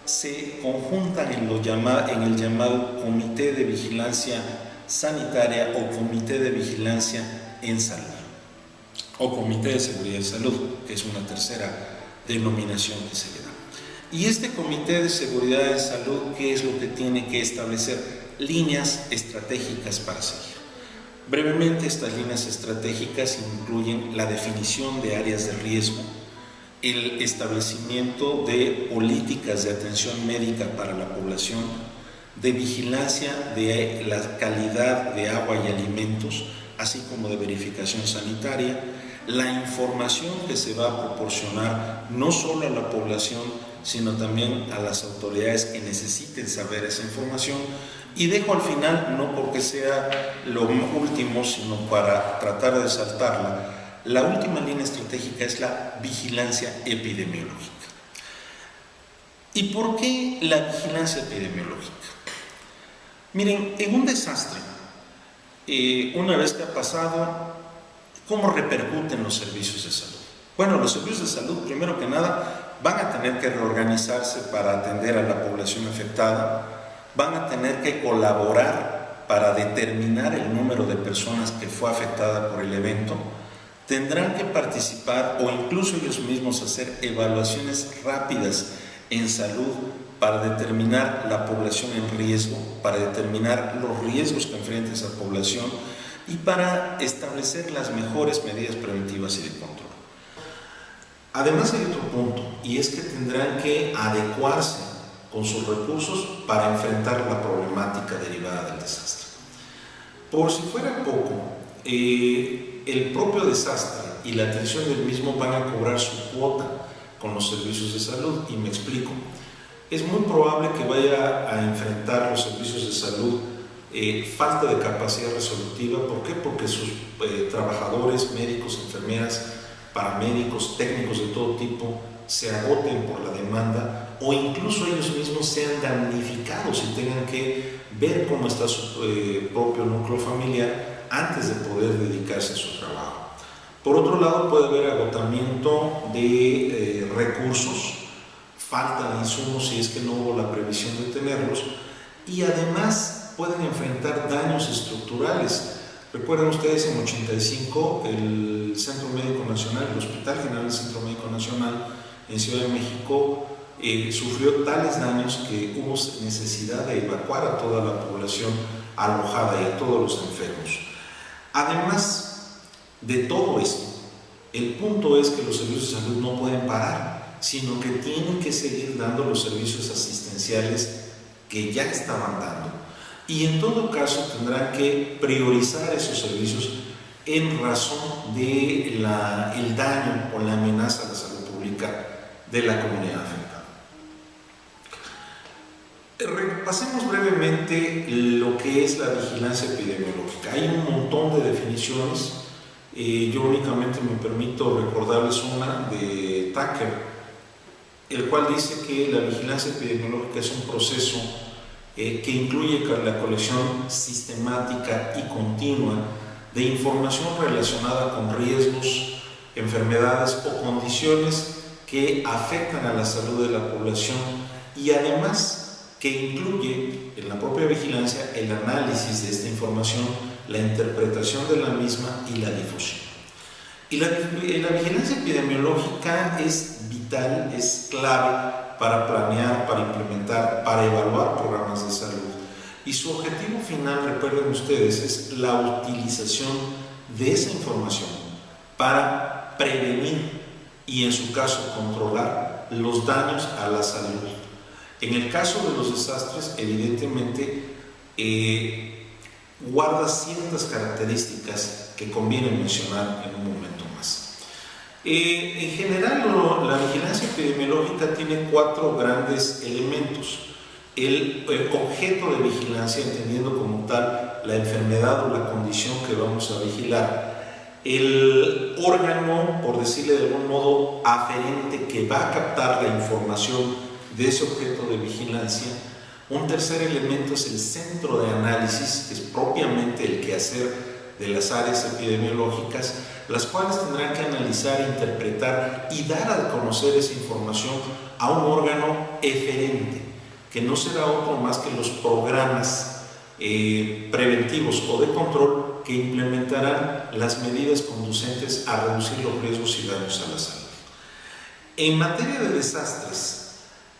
se conjuntan en el llamado Comité de Vigilancia Sanitaria o Comité de Vigilancia en Salud, o Comité de Seguridad de Salud, que es una tercera denominación que se le da. Y este Comité de Seguridad de Salud, ¿qué es lo que tiene que establecer? Líneas estratégicas para seguir. Brevemente, estas líneas estratégicas incluyen la definición de áreas de riesgo, el establecimiento de políticas de atención médica para la población, de vigilancia de la calidad de agua y alimentos, así como de verificación sanitaria, la información que se va a proporcionar no solo a la población, sino también a las autoridades que necesiten saber esa información. Y dejo al final, no porque sea lo último, sino para tratar de saltarla, la última línea estratégica es la vigilancia epidemiológica. ¿Y por qué la vigilancia epidemiológica? Miren, en un desastre, una vez que ha pasado, ¿cómo repercuten los servicios de salud? Bueno, los servicios de salud, primero que nada, van a tener que reorganizarse para atender a la población afectada, van a tener que colaborar para determinar el número de personas que fue afectada por el evento, tendrán que participar o incluso ellos mismos hacer evaluaciones rápidas en salud para determinar la población en riesgo, para determinar los riesgos que enfrenta esa población y para establecer las mejores medidas preventivas y de control. Además hay otro punto, y es que tendrán que adecuarse con sus recursos para enfrentar la problemática derivada del desastre. Por si fuera poco, el propio desastre y la atención del mismo van a cobrar su cuota con los servicios de salud, y me explico. Es muy probable que vaya a enfrentar los servicios de salud falta de capacidad resolutiva. ¿Por qué? Porque sus trabajadores, médicos, enfermeras, paramédicos, técnicos de todo tipo se agoten por la demanda, o incluso ellos mismos sean damnificados y tengan que ver cómo está su propio núcleo familiar antes de poder dedicarse a su trabajo. Por otro lado, puede haber agotamiento de recursos, falta de insumos si es que no hubo la previsión de tenerlos, y además pueden enfrentar daños estructurales. Recuerden ustedes, en 85 el Centro Médico Nacional, el Hospital General del Centro Médico Nacional en Ciudad de México sufrió tales daños que hubo necesidad de evacuar a toda la población alojada y a todos los enfermos. Además de todo esto, el punto es que los servicios de salud no pueden parar, sino que tienen que seguir dando los servicios asistenciales que ya estaban dando, y en todo caso tendrán que priorizar esos servicios en razón de el daño o la amenaza a la salud pública de la comunidad afectada. Repasemos brevemente lo que es la vigilancia epidemiológica. Hay un montón de definiciones. Yo únicamente me permito recordarles una de Tucker, el cual dice que la vigilancia epidemiológica es un proceso que incluye la colección sistemática y continua de información relacionada con riesgos, enfermedades o condiciones que afectan a la salud de la población, y además que incluye en la propia vigilancia el análisis de esta información, la interpretación de la misma y la difusión. Y la vigilancia epidemiológica es vital, es clave para planear, para implementar, para evaluar programas de salud. Y su objetivo final, recuerden ustedes, es la utilización de esa información para prevenir y, en su caso, controlar los daños a la salud. En el caso de los desastres, evidentemente, guarda ciertas características que conviene mencionar en un momento más. En general, la vigilancia epidemiológica tiene 4 grandes elementos. El objeto de vigilancia, entendiendo como tal la enfermedad o la condición que vamos a vigilar. El órgano, por decirle de algún modo, aferente, que va a captar la información de ese objeto de vigilancia. Un tercer elemento es el centro de análisis, que es propiamente el quehacer de las áreas epidemiológicas, las cuales tendrán que analizar, interpretar y dar a conocer esa información a un órgano eferente, que no será otro más que los programas preventivos o de control que implementarán las medidas conducentes a reducir los riesgos y daños a la salud. En materia de desastres,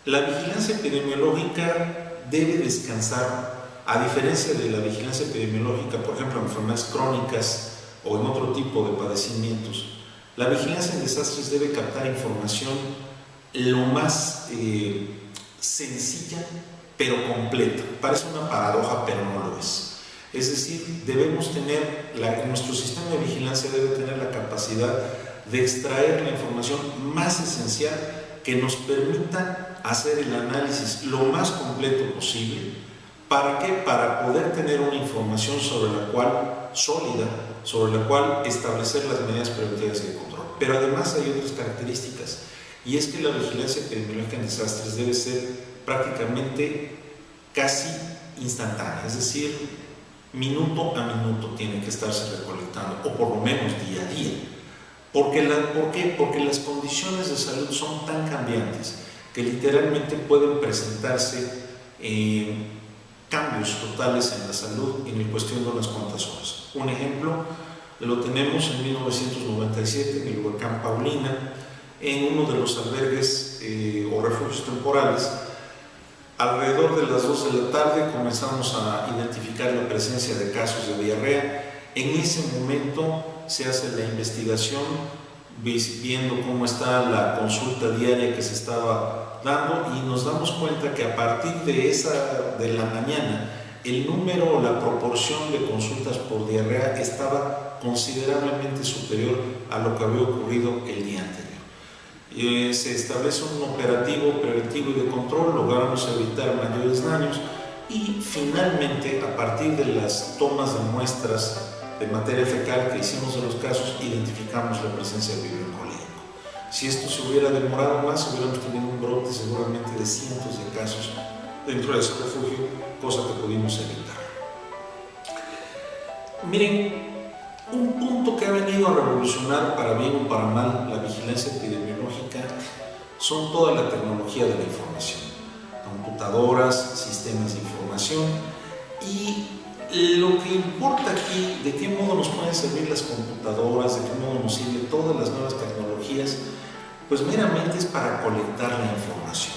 la vigilancia epidemiológica debe descansar, a diferencia de la vigilancia epidemiológica, por ejemplo, en enfermedades crónicas o en otro tipo de padecimientos. La vigilancia en desastres debe captar información lo más sencilla pero completa. Parece una paradoja, pero no lo es. Es decir, debemos tener, nuestro sistema de vigilancia debe tener la capacidad de extraer la información más esencial que nos permita hacer el análisis lo más completo posible. ¿Para qué? Para poder tener una información sólida, sobre la cual establecer las medidas preventivas y de control. Pero además hay otras características, y es que la vigilancia epidemiológica en desastres debe ser prácticamente casi instantánea, es decir, minuto a minuto tiene que estarse recolectando, o por lo menos día a día. ¿Por qué? Porque las condiciones de salud son tan cambiantes que literalmente pueden presentarse cambios totales en la salud en cuestión de unas cuantas horas. Un ejemplo lo tenemos en 1997 en el huracán Paulina, en uno de los albergues o refugios temporales. Alrededor de las 2 de la tarde comenzamos a identificar la presencia de casos de diarrea. En ese momento se hace la investigación, viendo cómo está la consulta diaria que se estaba dando, y nos damos cuenta que a partir de la mañana el número o la proporción de consultas por diarrea estaba considerablemente superior a lo que había ocurrido el día anterior. Se establece un operativo preventivo y de control, logramos evitar mayores daños, y finalmente, a partir de las tomas de muestras de materia fecal que hicimos de los casos, identificamos la presencia de vibrio colérico. Si esto se hubiera demorado más, hubiéramos tenido un brote seguramente de cientos de casos dentro de ese refugio, cosa que pudimos evitar. Miren, un punto que ha venido a revolucionar para bien o para mal la vigilancia epidemiológica son toda la tecnología de la información, computadoras, sistemas de información, y lo que importa aquí, de qué modo nos pueden servir las computadoras, de qué modo nos sirven todas las nuevas tecnologías, pues meramente es para colectar la información.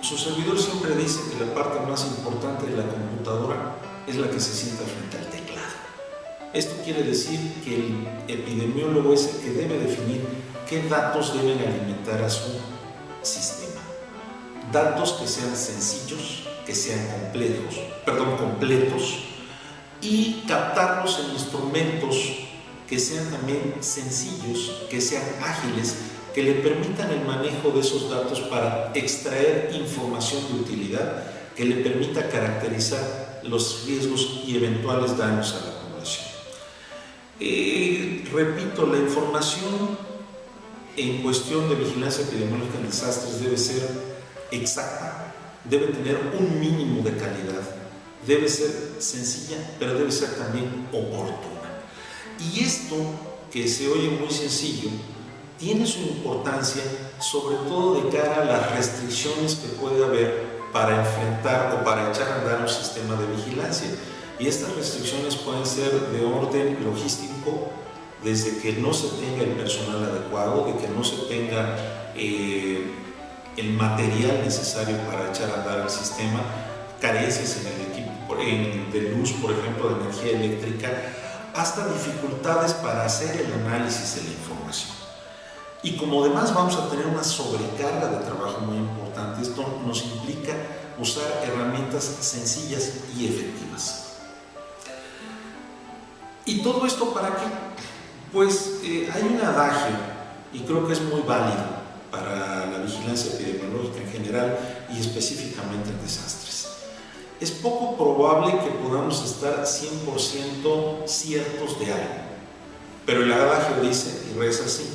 Su servidor siempre dice que la parte más importante de la computadora es la que se sienta frente al teclado. Esto quiere decir que el epidemiólogo es el que debe definir qué datos deben alimentar a su sistema. Datos que sean sencillos, que sean completos, y captarlos en instrumentos que sean también sencillos, que sean ágiles, que le permitan el manejo de esos datos para extraer información de utilidad, que le permita caracterizar los riesgos y eventuales daños a la población. Repito, la información en cuestión de vigilancia epidemiológica en desastres debe ser exacta, debe tener un mínimo de calidad, debe ser sencilla, pero debe ser también oportuna. Y esto, que se oye muy sencillo, tiene su importancia sobre todo de cara a las restricciones que puede haber para enfrentar o para echar a andar un sistema de vigilancia. Y estas restricciones pueden ser de orden logístico, desde que no se tenga el personal adecuado, de que no se tenga el material necesario para echar a andar el sistema, carencias en el equipo de luz, por ejemplo, de energía eléctrica, hasta dificultades para hacer el análisis de la información. Y como además vamos a tener una sobrecarga de trabajo muy importante, esto nos implica usar herramientas sencillas y efectivas. ¿Y todo esto para qué? Pues hay un adagio, y creo que es muy válido para la vigilancia epidemiológica en general y específicamente en desastres. Es poco probable que podamos estar 100% ciertos de algo, pero el adagio dice y reza así: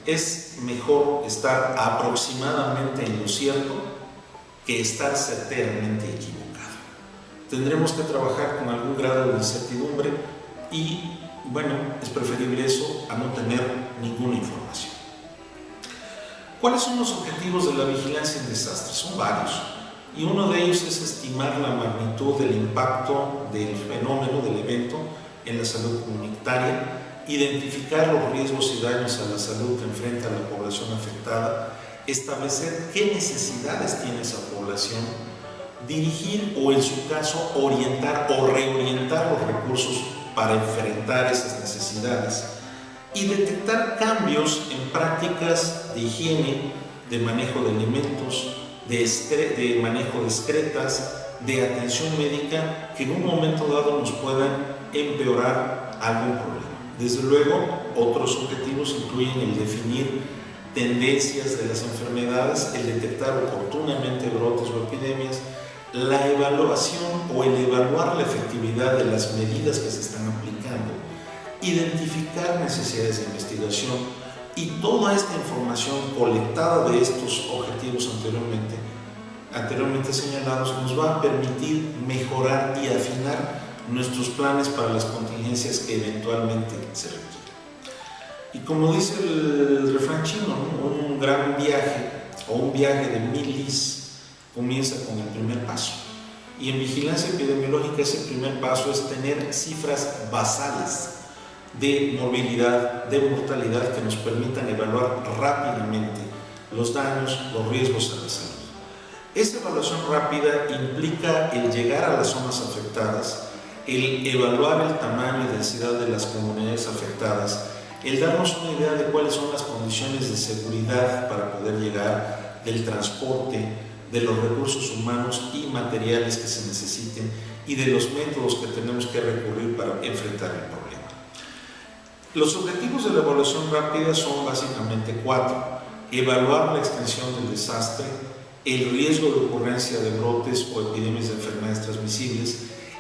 es mejor estar aproximadamente en lo cierto que estar certeramente equivocado. Tendremos que trabajar con algún grado de incertidumbre y, bueno, es preferible eso a no tener ninguna información. ¿Cuáles son los objetivos de la vigilancia en desastres? Son varios, y uno de ellos es estimar la magnitud del impacto del fenómeno, del evento, en la salud comunitaria, identificar los riesgos y daños a la salud que enfrenta la población afectada, establecer qué necesidades tiene esa población, dirigir o, en su caso, orientar o reorientar los recursos para enfrentar esas necesidades, y detectar cambios en prácticas de higiene, de manejo de alimentos, de manejo de excretas, de atención médica que en un momento dado nos puedan empeorar algún problema. Desde luego, otros objetivos incluyen el definir tendencias de las enfermedades, el detectar oportunamente brotes o epidemias, la evaluación o el evaluar la efectividad de las medidas que se están aplicando, identificar necesidades de investigación, y toda esta información colectada de estos objetivos anteriormente señalados nos va a permitir mejorar y afinar nuestros planes para las contingencias que eventualmente se requieran. Y como dice el refrán chino, ¿no? Un gran viaje o un viaje de 1000 lis comienza con el primer paso. Y en vigilancia epidemiológica ese primer paso es tener cifras basales de movilidad, de mortalidad que nos permitan evaluar rápidamente los daños, los riesgos a la salud. Esta evaluación rápida implica el llegar a las zonas afectadas, el evaluar el tamaño y densidad de las comunidades afectadas, el darnos una idea de cuáles son las condiciones de seguridad para poder llegar, del transporte, de los recursos humanos y materiales que se necesiten y de los métodos que tenemos que recurrir para enfrentar el problema. Los objetivos de la evaluación rápida son básicamente 4. Evaluar la extensión del desastre, el riesgo de ocurrencia de brotes o epidemias de enfermedades transmisibles,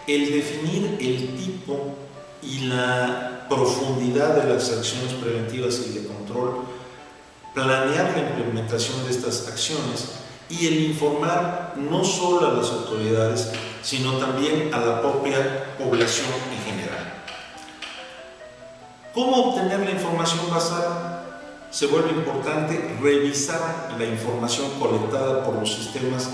el definir el tipo y la profundidad de las acciones preventivas y de control, planear la implementación de estas acciones y el informar no solo a las autoridades, sino también a la propia población en general. ¿Cómo obtener la información basal? Se vuelve importante revisar la información colectada por los sistemas.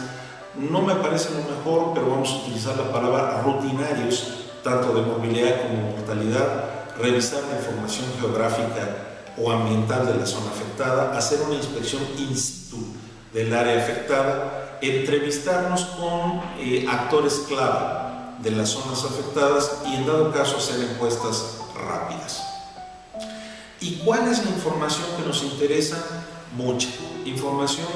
No me parece lo mejor, pero vamos a utilizar la palabra rutinarios, tanto de movilidad como mortalidad, revisar la información geográfica o ambiental de la zona afectada, hacer una inspección in situ del área afectada, entrevistarnos con actores clave de las zonas afectadas y en dado caso hacer encuestas rápidas. ¿Y cuál es la información que nos interesa? Mucha. Información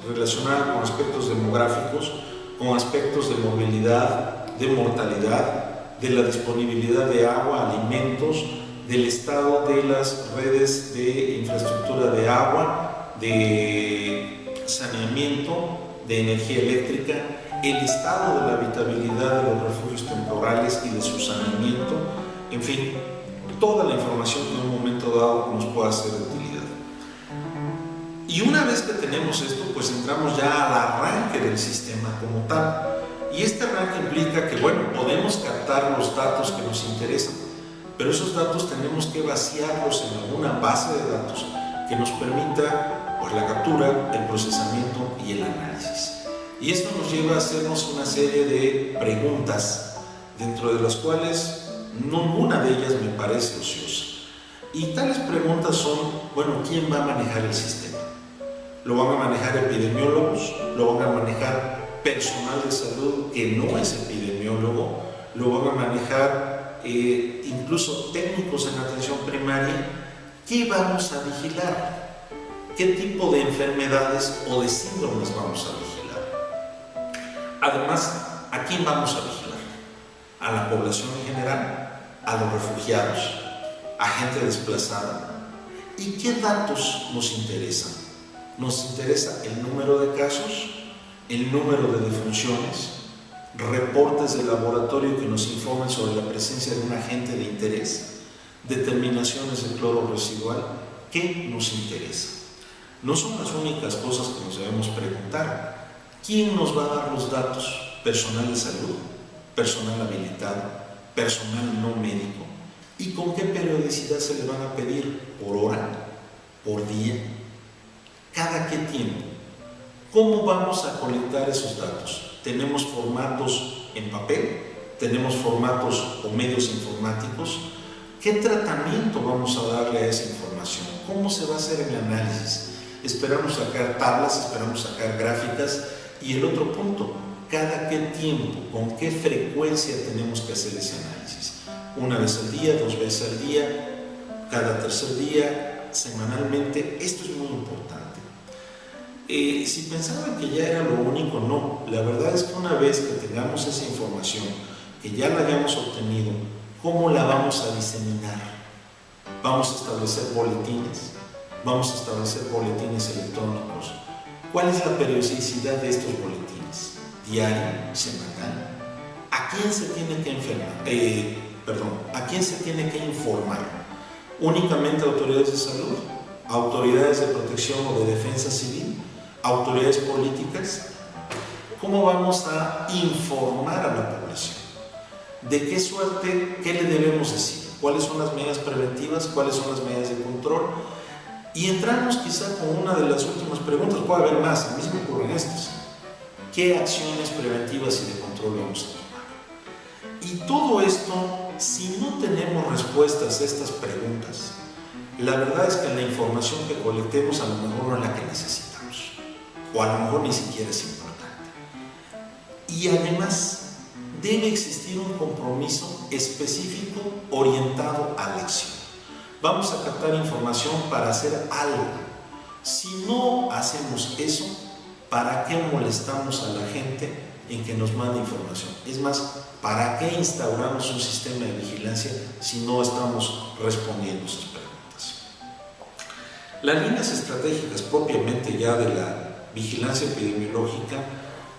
relacionada con aspectos demográficos, con aspectos de movilidad, de mortalidad, de la disponibilidad de agua, alimentos, del estado de las redes de infraestructura de agua, de saneamiento, de energía eléctrica, el estado de la habitabilidad de los refugios temporales y de su saneamiento, en fin, toda la información que en un momento dado nos pueda ser de utilidad. Y una vez que tenemos esto, pues entramos ya al arranque del sistema como tal. Y este arranque implica que, bueno, podemos captar los datos que nos interesan, pero esos datos tenemos que vaciarlos en alguna base de datos que nos permita, pues, la captura, el procesamiento y el análisis. Y esto nos lleva a hacernos una serie de preguntas, dentro de las cuales ninguna de ellas me parece ociosa. Y tales preguntas son, bueno, ¿quién va a manejar el sistema? ¿Lo van a manejar epidemiólogos? ¿Lo van a manejar personal de salud que no es epidemiólogo? ¿Lo van a manejar incluso técnicos en atención primaria? ¿Qué vamos a vigilar? ¿Qué tipo de enfermedades o de síndromes vamos a vigilar? Además, ¿a quién vamos a vigilar? ¿A la población en general? ¿A los refugiados? ¿A gente desplazada? ¿Y qué datos nos interesan? Nos interesa el número de casos, el número de defunciones, reportes de laboratorio que nos informen sobre la presencia de un agente de interés, determinaciones de cloro residual. ¿Qué nos interesa? No son las únicas cosas que nos debemos preguntar. ¿Quién nos va a dar los datos? ¿Personal de salud? ¿Personal habilitado? ¿Personal no médico? ¿Y con qué periodicidad se le van a pedir? ¿Por hora? ¿Por día? ¿Cada qué tiempo? ¿Cómo vamos a colectar esos datos? ¿Tenemos formatos en papel? ¿Tenemos formatos o medios informáticos? ¿Qué tratamiento vamos a darle a esa información? ¿Cómo se va a hacer el análisis? ¿Esperamos sacar tablas? ¿Esperamos sacar gráficas? Y el otro punto, ¿cada qué tiempo? ¿Con qué frecuencia tenemos que hacer ese análisis? ¿Una vez al día? ¿2 veces al día? ¿Cada tercer día? ¿Semanalmente? Esto es muy importante. Si pensaban que ya era lo único, no. La verdad es que una vez que tengamos esa información, que ya la hayamos obtenido, ¿cómo la vamos a diseminar? Vamos a establecer boletines, electrónicos. ¿Cuál es la periodicidad de estos boletines? ¿Diario? ¿Semanal? ¿A quién se tiene que ¿a quién se tiene que informar? ¿Únicamente autoridades de salud? ¿Autoridades de protección o de defensa civil? ¿Autoridades políticas? ¿Cómo vamos a informar a la población? ¿De qué suerte? ¿Qué le debemos decir? ¿Cuáles son las medidas preventivas? ¿Cuáles son las medidas de control? Y entramos quizá con una de las últimas preguntas, puede haber más, a mí se me ocurren estas. ¿Qué acciones preventivas y de control vamos a tomar? Y todo esto, si no tenemos respuestas a estas preguntas, la verdad es que la información que colectemos a lo mejor no es la que necesitamos, o a lo mejor ni siquiera es importante. Y además, debe existir un compromiso específico orientado a la acción. Vamos a captar información para hacer algo. Si no hacemos eso, ¿para qué molestamos a la gente en que nos mande información? Es más, ¿para qué instauramos un sistema de vigilancia si no estamos respondiendo esas preguntas? Las líneas estratégicas propiamente ya de la vigilancia epidemiológica,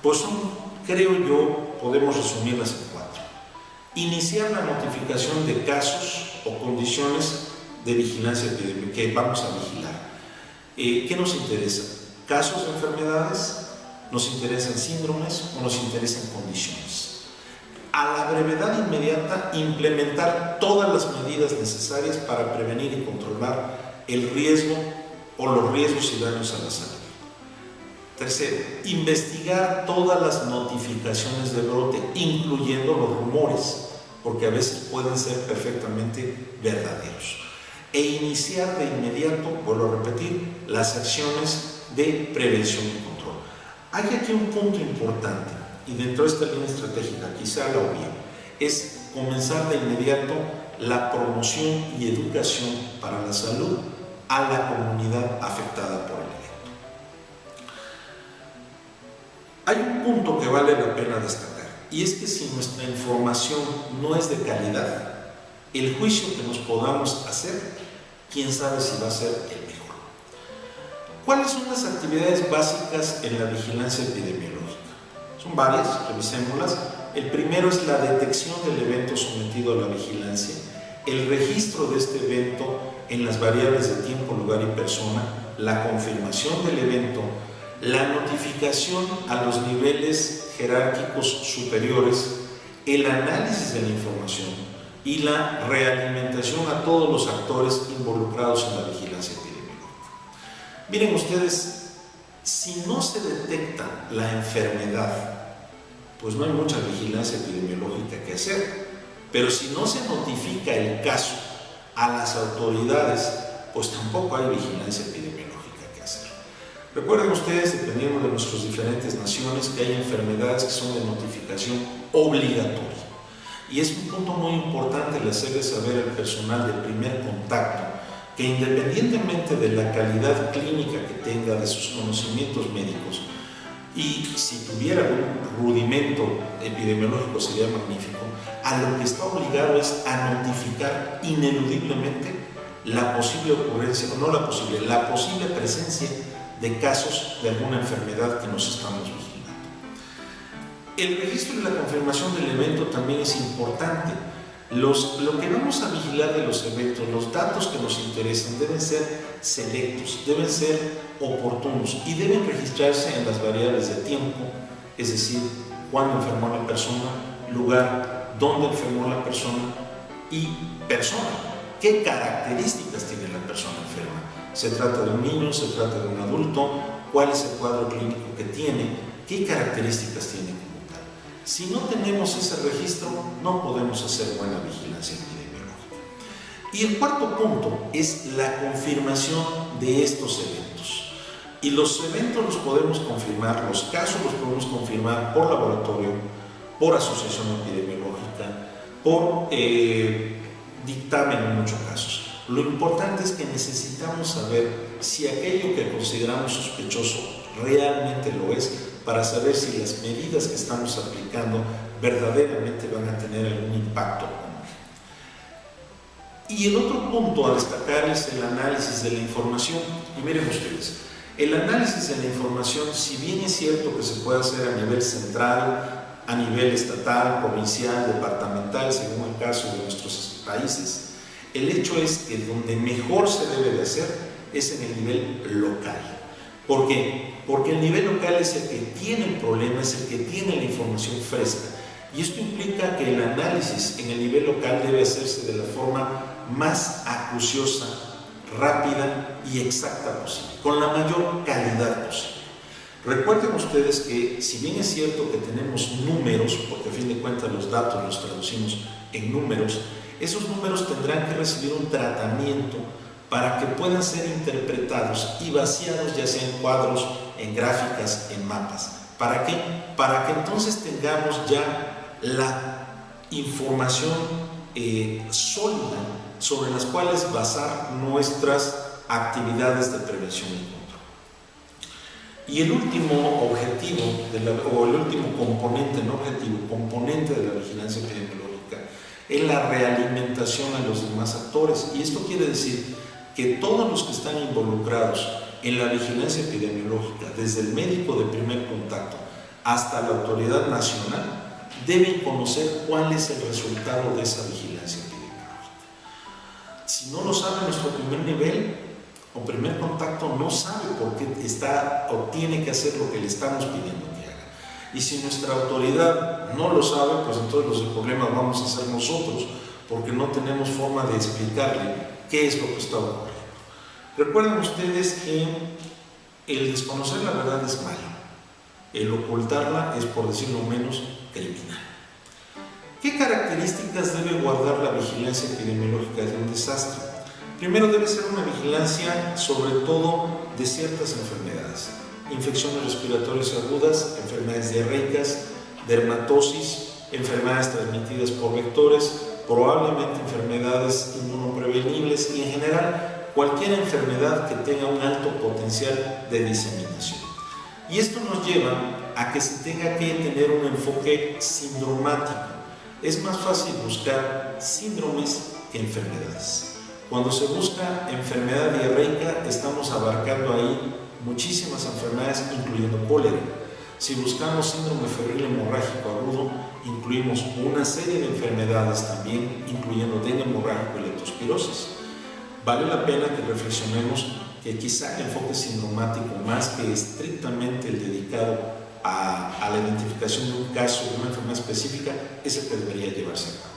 pues son, creo yo, podemos resumirlas en 4. Iniciar la notificación de casos o condiciones de vigilancia epidemiológica que vamos a vigilar. ¿Qué nos interesa? ¿Casos de enfermedades? ¿Nos interesan síndromes o nos interesan condiciones? A la brevedad inmediata, implementar todas las medidas necesarias para prevenir y controlar el riesgo o los riesgos y daños a la salud. Tercero, investigar todas las notificaciones de brote, incluyendo los rumores, porque a veces pueden ser perfectamente verdaderos. E iniciar de inmediato, vuelvo a repetir, las acciones de prevención y control. Hay aquí un punto importante, y dentro de esta línea estratégica, quizá la obvia, es comenzar de inmediato la promoción y educación para la salud a la comunidad afectada por el evento. Hay un punto que vale la pena destacar, y es que si nuestra información no es de calidad, el juicio que nos podamos hacer, quién sabe si va a ser el mejor. ¿Cuáles son las actividades básicas en la vigilancia epidemiológica? Son varias, revisémoslas. El primero es la detección del evento sometido a la vigilancia, el registro de este evento en las variables de tiempo, lugar y persona, la confirmación del evento, la notificación a los niveles jerárquicos superiores, el análisis de la información y la realimentación a todos los actores involucrados en la vigilancia epidemiológica. Miren ustedes, si no se detecta la enfermedad, pues no hay mucha vigilancia epidemiológica que hacer, pero si no se notifica el caso a las autoridades, pues tampoco hay vigilancia epidemiológica que hacer. Recuerden ustedes, dependiendo de nuestras diferentes naciones, que hay enfermedades que son de notificación obligatoria. Y es un punto muy importante el hacerle saber al personal de primer contacto que independientemente de la calidad clínica que tenga, de sus conocimientos médicos, y si tuviera algún rudimento epidemiológico sería magnífico, a lo que está obligado es a notificar ineludiblemente la posible ocurrencia, o no la posible presencia de casos de alguna enfermedad que nos estamos vigilando. El registro y la confirmación del evento también es importante. Lo que vamos a vigilar de los eventos, los datos que nos interesan deben ser selectos, deben ser oportunos y deben registrarse en las variables de tiempo, es decir, cuándo enfermó la persona, lugar, dónde enfermó la persona y persona. ¿Qué características tiene la persona enferma? ¿Se trata de un niño? ¿Se trata de un adulto? ¿Cuál es el cuadro clínico que tiene? ¿Qué características tiene como tal? Si no tenemos ese registro, no podemos hacer buena vigilancia epidemiológica. Y el cuarto punto es la confirmación de estos eventos. Y los eventos los podemos confirmar, los casos los podemos confirmar por laboratorio, por asociación epidemiológica, por dictamen en muchos casos. Lo importante es que necesitamos saber si aquello que consideramos sospechoso realmente lo es, para saber si las medidas que estamos aplicando verdaderamente van a tener algún impacto o no. Y el otro punto a destacar es el análisis de la información. Y miren ustedes, el análisis de la información, si bien es cierto que se puede hacer a nivel central, a nivel estatal, provincial, departamental, según el caso de nuestros países, el hecho es que donde mejor se debe de hacer es en el nivel local. ¿Por qué? Porque el nivel local es el que tiene el problema, es el que tiene la información fresca. Y esto implica que el análisis en el nivel local debe hacerse de la forma más acuciosa, rápida y exacta posible, con la mayor calidad posible. Recuerden ustedes que, si bien es cierto que tenemos números, porque a fin de cuentas los datos los traducimos en números, esos números tendrán que recibir un tratamiento para que puedan ser interpretados y vaciados, ya sea en cuadros, en gráficas, en mapas. ¿Para qué? Para que entonces tengamos ya la información sólida sobre las cuales basar nuestras actividades de prevención y control. Y el último objetivo, o el último componente, no objetivo, componente de la vigilancia epidemiológica, es la realimentación a los demás actores. Y esto quiere decir que todos los que están involucrados en la vigilancia epidemiológica, desde el médico de primer contacto hasta la autoridad nacional, deben conocer cuál es el resultado de esa vigilancia epidemiológica. Si no lo sabe nuestro primer nivel o primer contacto, no sabe por qué está o tiene que hacer lo que le estamos pidiendo que haga. Y si nuestra autoridad no lo sabe, pues entonces los problemas vamos a ser nosotros, porque no tenemos forma de explicarle qué es lo que está ocurriendo. Recuerden ustedes que el desconocer la verdad es malo, el ocultarla es, por decirlo menos, criminal. ¿Qué características debe guardar la vigilancia epidemiológica de un desastre? Primero, debe ser una vigilancia sobre todo de ciertas enfermedades: infecciones respiratorias agudas, enfermedades diarreicas, dermatosis, enfermedades transmitidas por vectores, probablemente enfermedades inmunoprevenibles y en general cualquier enfermedad que tenga un alto potencial de diseminación. Y esto nos lleva a que se tenga que tener un enfoque sindromático. Es más fácil buscar síndromes que enfermedades. Cuando se busca enfermedad diarreica, estamos abarcando ahí muchísimas enfermedades, incluyendo cólera. Si buscamos síndrome febril hemorrágico agudo, incluimos una serie de enfermedades también, incluyendo dengue hemorrágico y leptospirosis. Vale la pena que reflexionemos que quizá el enfoque sindromático, más que estrictamente el dedicado a la identificación de un caso, de una enfermedad específica, es el que debería llevarse a cabo.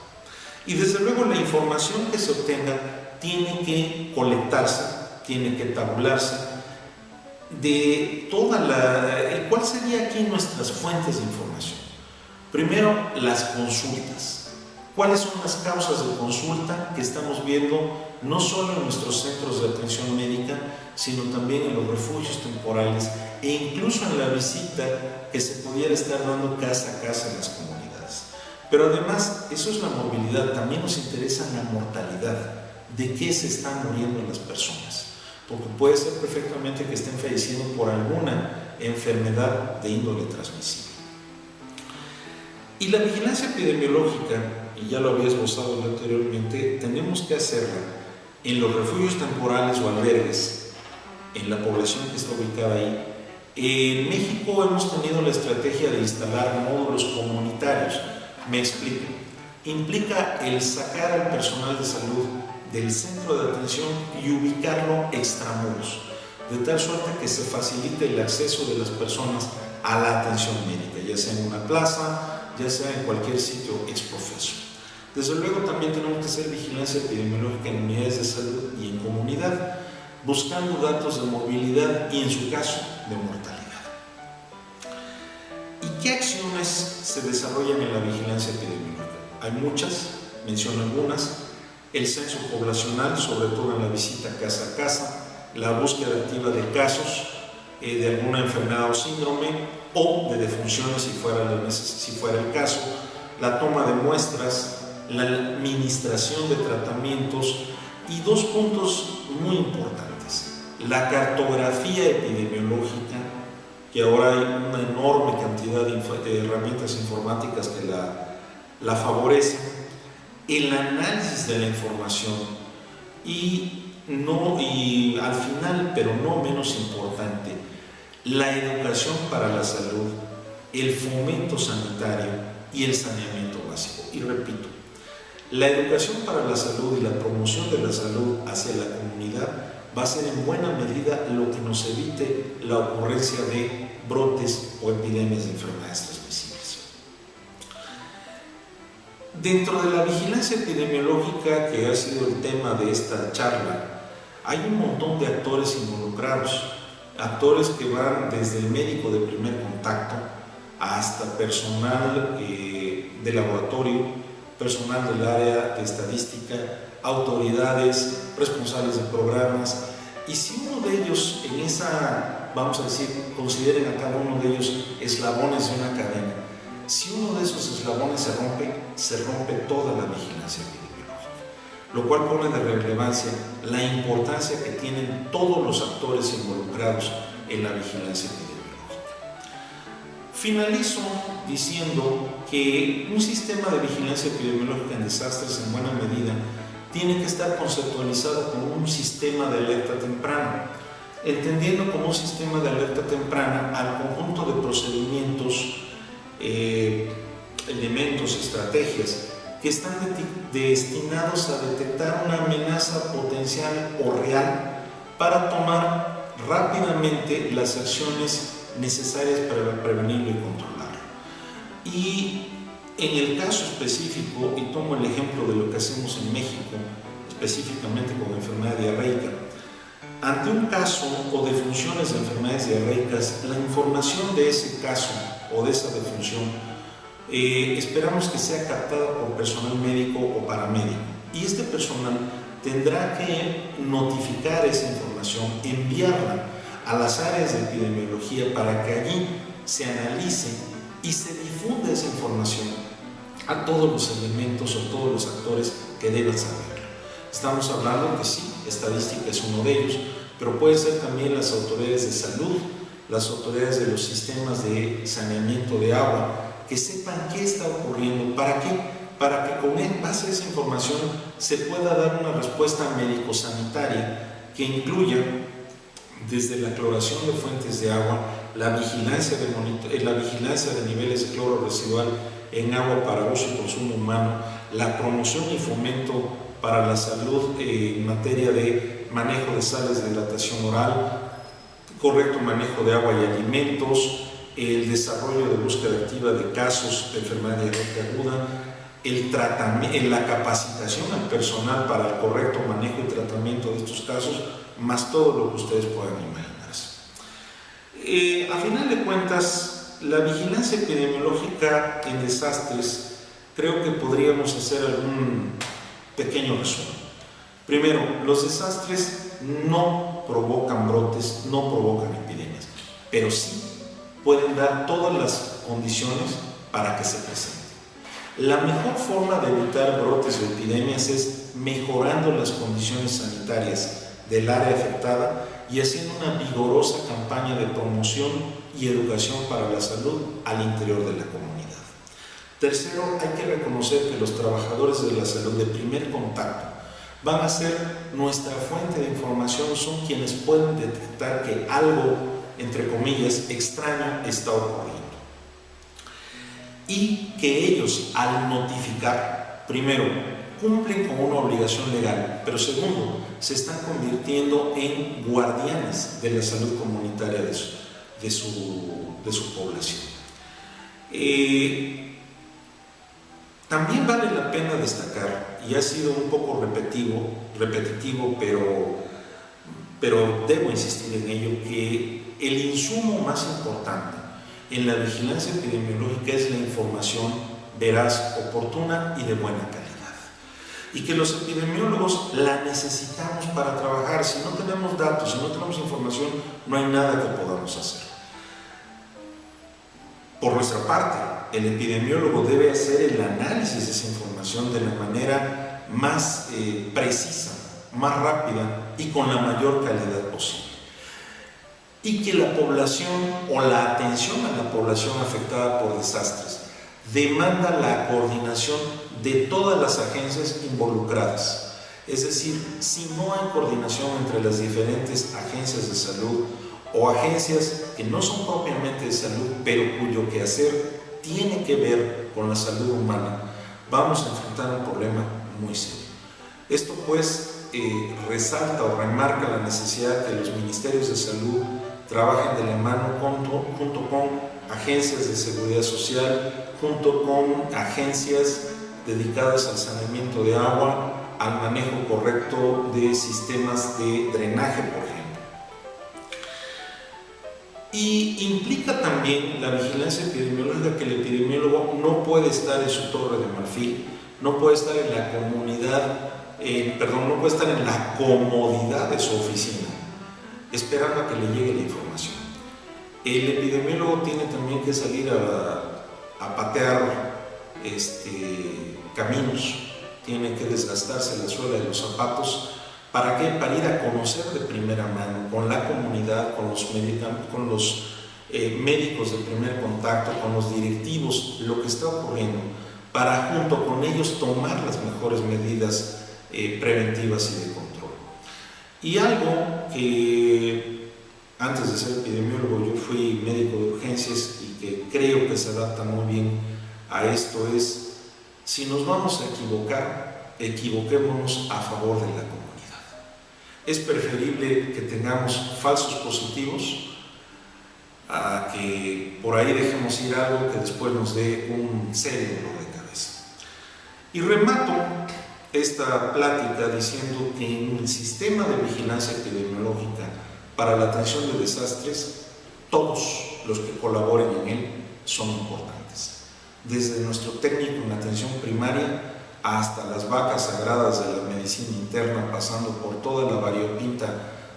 Y desde luego la información que se obtenga tiene que colectarse, tiene que tabularse de toda la... ¿Cuál sería aquí nuestras fuentes de información? Primero, las consultas. ¿Cuáles son las causas de consulta que estamos viendo no solo en nuestros centros de atención médica, sino también en los refugios temporales e incluso en la visita que se pudiera estar dando casa a casa en las comunidades? Pero además, eso es la morbilidad, también nos interesa la mortalidad, de qué se están muriendo las personas, porque puede ser perfectamente que estén falleciendo por alguna enfermedad de índole transmisible. Y la vigilancia epidemiológica, y ya lo había esbozado anteriormente, tenemos que hacerla en los refugios temporales o albergues, en la población que está ubicada ahí. En México hemos tenido la estrategia de instalar módulos comunitarios. Me explico. Implica el sacar al personal de salud del centro de atención y ubicarlo extramuros, de tal suerte que se facilite el acceso de las personas a la atención médica, ya sea en una plaza, ya sea en cualquier sitio exprofeso. Desde luego también tenemos que hacer vigilancia epidemiológica en unidades de salud y en comunidad, buscando datos de movilidad y, en su caso, de mortalidad. ¿Y qué acciones se desarrollan en la vigilancia epidemiológica? Hay muchas, menciono algunas: el censo poblacional, sobre todo en la visita casa a casa, la búsqueda activa de casos de alguna enfermedad o síndrome o de defunciones si fuera el caso, la toma de muestras, la administración de tratamientos y dos puntos muy importantes: la cartografía epidemiológica y ahora hay una enorme cantidad de herramientas informáticas que la favorecen, el análisis de la información y al final, pero no menos importante, la educación para la salud, el fomento sanitario y el saneamiento básico. Y repito, la educación para la salud y la promoción de la salud hacia la comunidad va a ser en buena medida lo que nos evite la ocurrencia de brotes o epidemias de enfermedades transmisibles. Dentro de la vigilancia epidemiológica, que ha sido el tema de esta charla, hay un montón de actores involucrados, actores que van desde el médico de primer contacto hasta personal de laboratorio, personal del área de estadística, autoridades, responsables de programas, y si uno de ellos en esa, vamos a decir, consideren a cada uno de ellos eslabones de una cadena, si uno de esos eslabones se rompe toda la vigilancia epidemiológica, lo cual pone de relevancia la importancia que tienen todos los actores involucrados en la vigilancia epidemiológica. Finalizo diciendo que un sistema de vigilancia epidemiológica en desastres en buena medida tiene que estar conceptualizado como un sistema de alerta temprana, entendiendo como un sistema de alerta temprana al conjunto de procedimientos, elementos, estrategias que están destinados a detectar una amenaza potencial o real para tomar rápidamente las acciones necesarias para prevenirlo y controlarlo. Y en el caso específico, y tomo el ejemplo de lo que hacemos en México, específicamente con enfermedad diarreica, ante un caso o defunciones de enfermedades diarreicas, la información de ese caso o de esa defunción esperamos que sea captada por personal médico o paramédico, y este personal tendrá que notificar esa información, enviarla a las áreas de epidemiología para que allí se analice y se difunda esa información a todos los elementos o todos los actores que deban saberlo. Estamos hablando que sí, estadística es uno de ellos, pero puede ser también las autoridades de salud, las autoridades de los sistemas de saneamiento de agua, que sepan qué está ocurriendo. ¿Para qué? Para que con base a esa información se pueda dar una respuesta médico-sanitaria que incluya desde la cloración de fuentes de agua, la vigilancia de niveles de cloro residual en agua para uso y consumo humano, la promoción y fomento para la salud en materia de manejo de sales de hidratación oral, correcto manejo de agua y alimentos, el desarrollo de búsqueda activa de casos de enfermedad diarreica aguda, la capacitación al personal para el correcto manejo y tratamiento de estos casos, más todo lo que ustedes puedan imaginarse. A final de cuentas, la vigilancia epidemiológica en desastres, creo que podríamos hacer algún pequeño resumen. Primero, los desastres no provocan brotes, no provocan epidemias, pero sí pueden dar todas las condiciones para que se presenten. La mejor forma de evitar brotes o epidemias es mejorando las condiciones sanitarias del área afectada y haciendo una vigorosa campaña de promoción y educación para la salud al interior de la comunidad. Tercero, hay que reconocer que los trabajadores de la salud de primer contacto van a ser nuestra fuente de información, son quienes pueden detectar que algo, entre comillas, extraño está ocurriendo. Y que ellos, al notificar, primero, cumplen con una obligación legal, pero segundo, se están convirtiendo en guardianes de la salud comunitaria de su población. También vale la pena destacar, y ha sido un poco repetitivo, pero debo insistir en ello, que el insumo más importante en la vigilancia epidemiológica es la información veraz, oportuna y de buena calidad. Y que los epidemiólogos la necesitamos para trabajar. Si no tenemos datos, si no tenemos información, no hay nada que podamos hacer. Por nuestra parte, el epidemiólogo debe hacer el análisis de esa información de la manera más precisa, más rápida y con la mayor calidad posible. y que la población o la atención a la población afectada por desastres demanda la coordinación de todas las agencias involucradas. Es decir, si no hay coordinación entre las diferentes agencias de salud o agencias que no son propiamente de salud, pero cuyo quehacer tiene que ver con la salud humana, vamos a enfrentar un problema muy serio. Esto pues resalta o remarca la necesidad de que los ministerios de salud trabajen de la mano junto con agencias de seguridad social, junto con agencias dedicadas al saneamiento de agua, al manejo correcto de sistemas de drenaje, por ejemplo. Y implica también la vigilancia epidemiológica, que el epidemiólogo no puede estar en su torre de marfil, no puede estar en la comunidad, no puede estar en la comodidad de su oficina, esperando a que le llegue la información. El epidemiólogo tiene también que salir a patear caminos, tiene que desgastarse la suela de los zapatos. ¿Para qué? Para ir a conocer de primera mano con la comunidad, con los médicos de primer contacto, con los directivos, lo que está ocurriendo, para junto con ellos tomar las mejores medidas preventivas y de control. Y algo que antes de ser epidemiólogo yo fui médico de urgencias y que creo que se adapta muy bien a esto es: si nos vamos a equivocar, equivoquémonos a favor de la comunidad. Es preferible que tengamos falsos positivos a que por ahí dejemos ir algo que después nos dé un serio dolor de cabeza. Y remato esta plática diciendo que en el sistema de vigilancia epidemiológica para la atención de desastres, todos los que colaboren en él son importantes. Desde nuestro técnico en atención primaria hasta las vacas sagradas de la medicina interna, pasando por toda la variopinta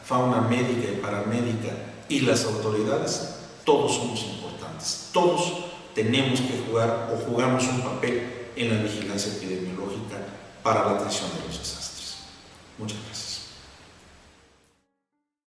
fauna médica y paramédica y las autoridades, todos somos importantes. Todos tenemos que jugar o jugamos un papel en la vigilancia epidemiológica para la atención de los desastres. Muchas gracias.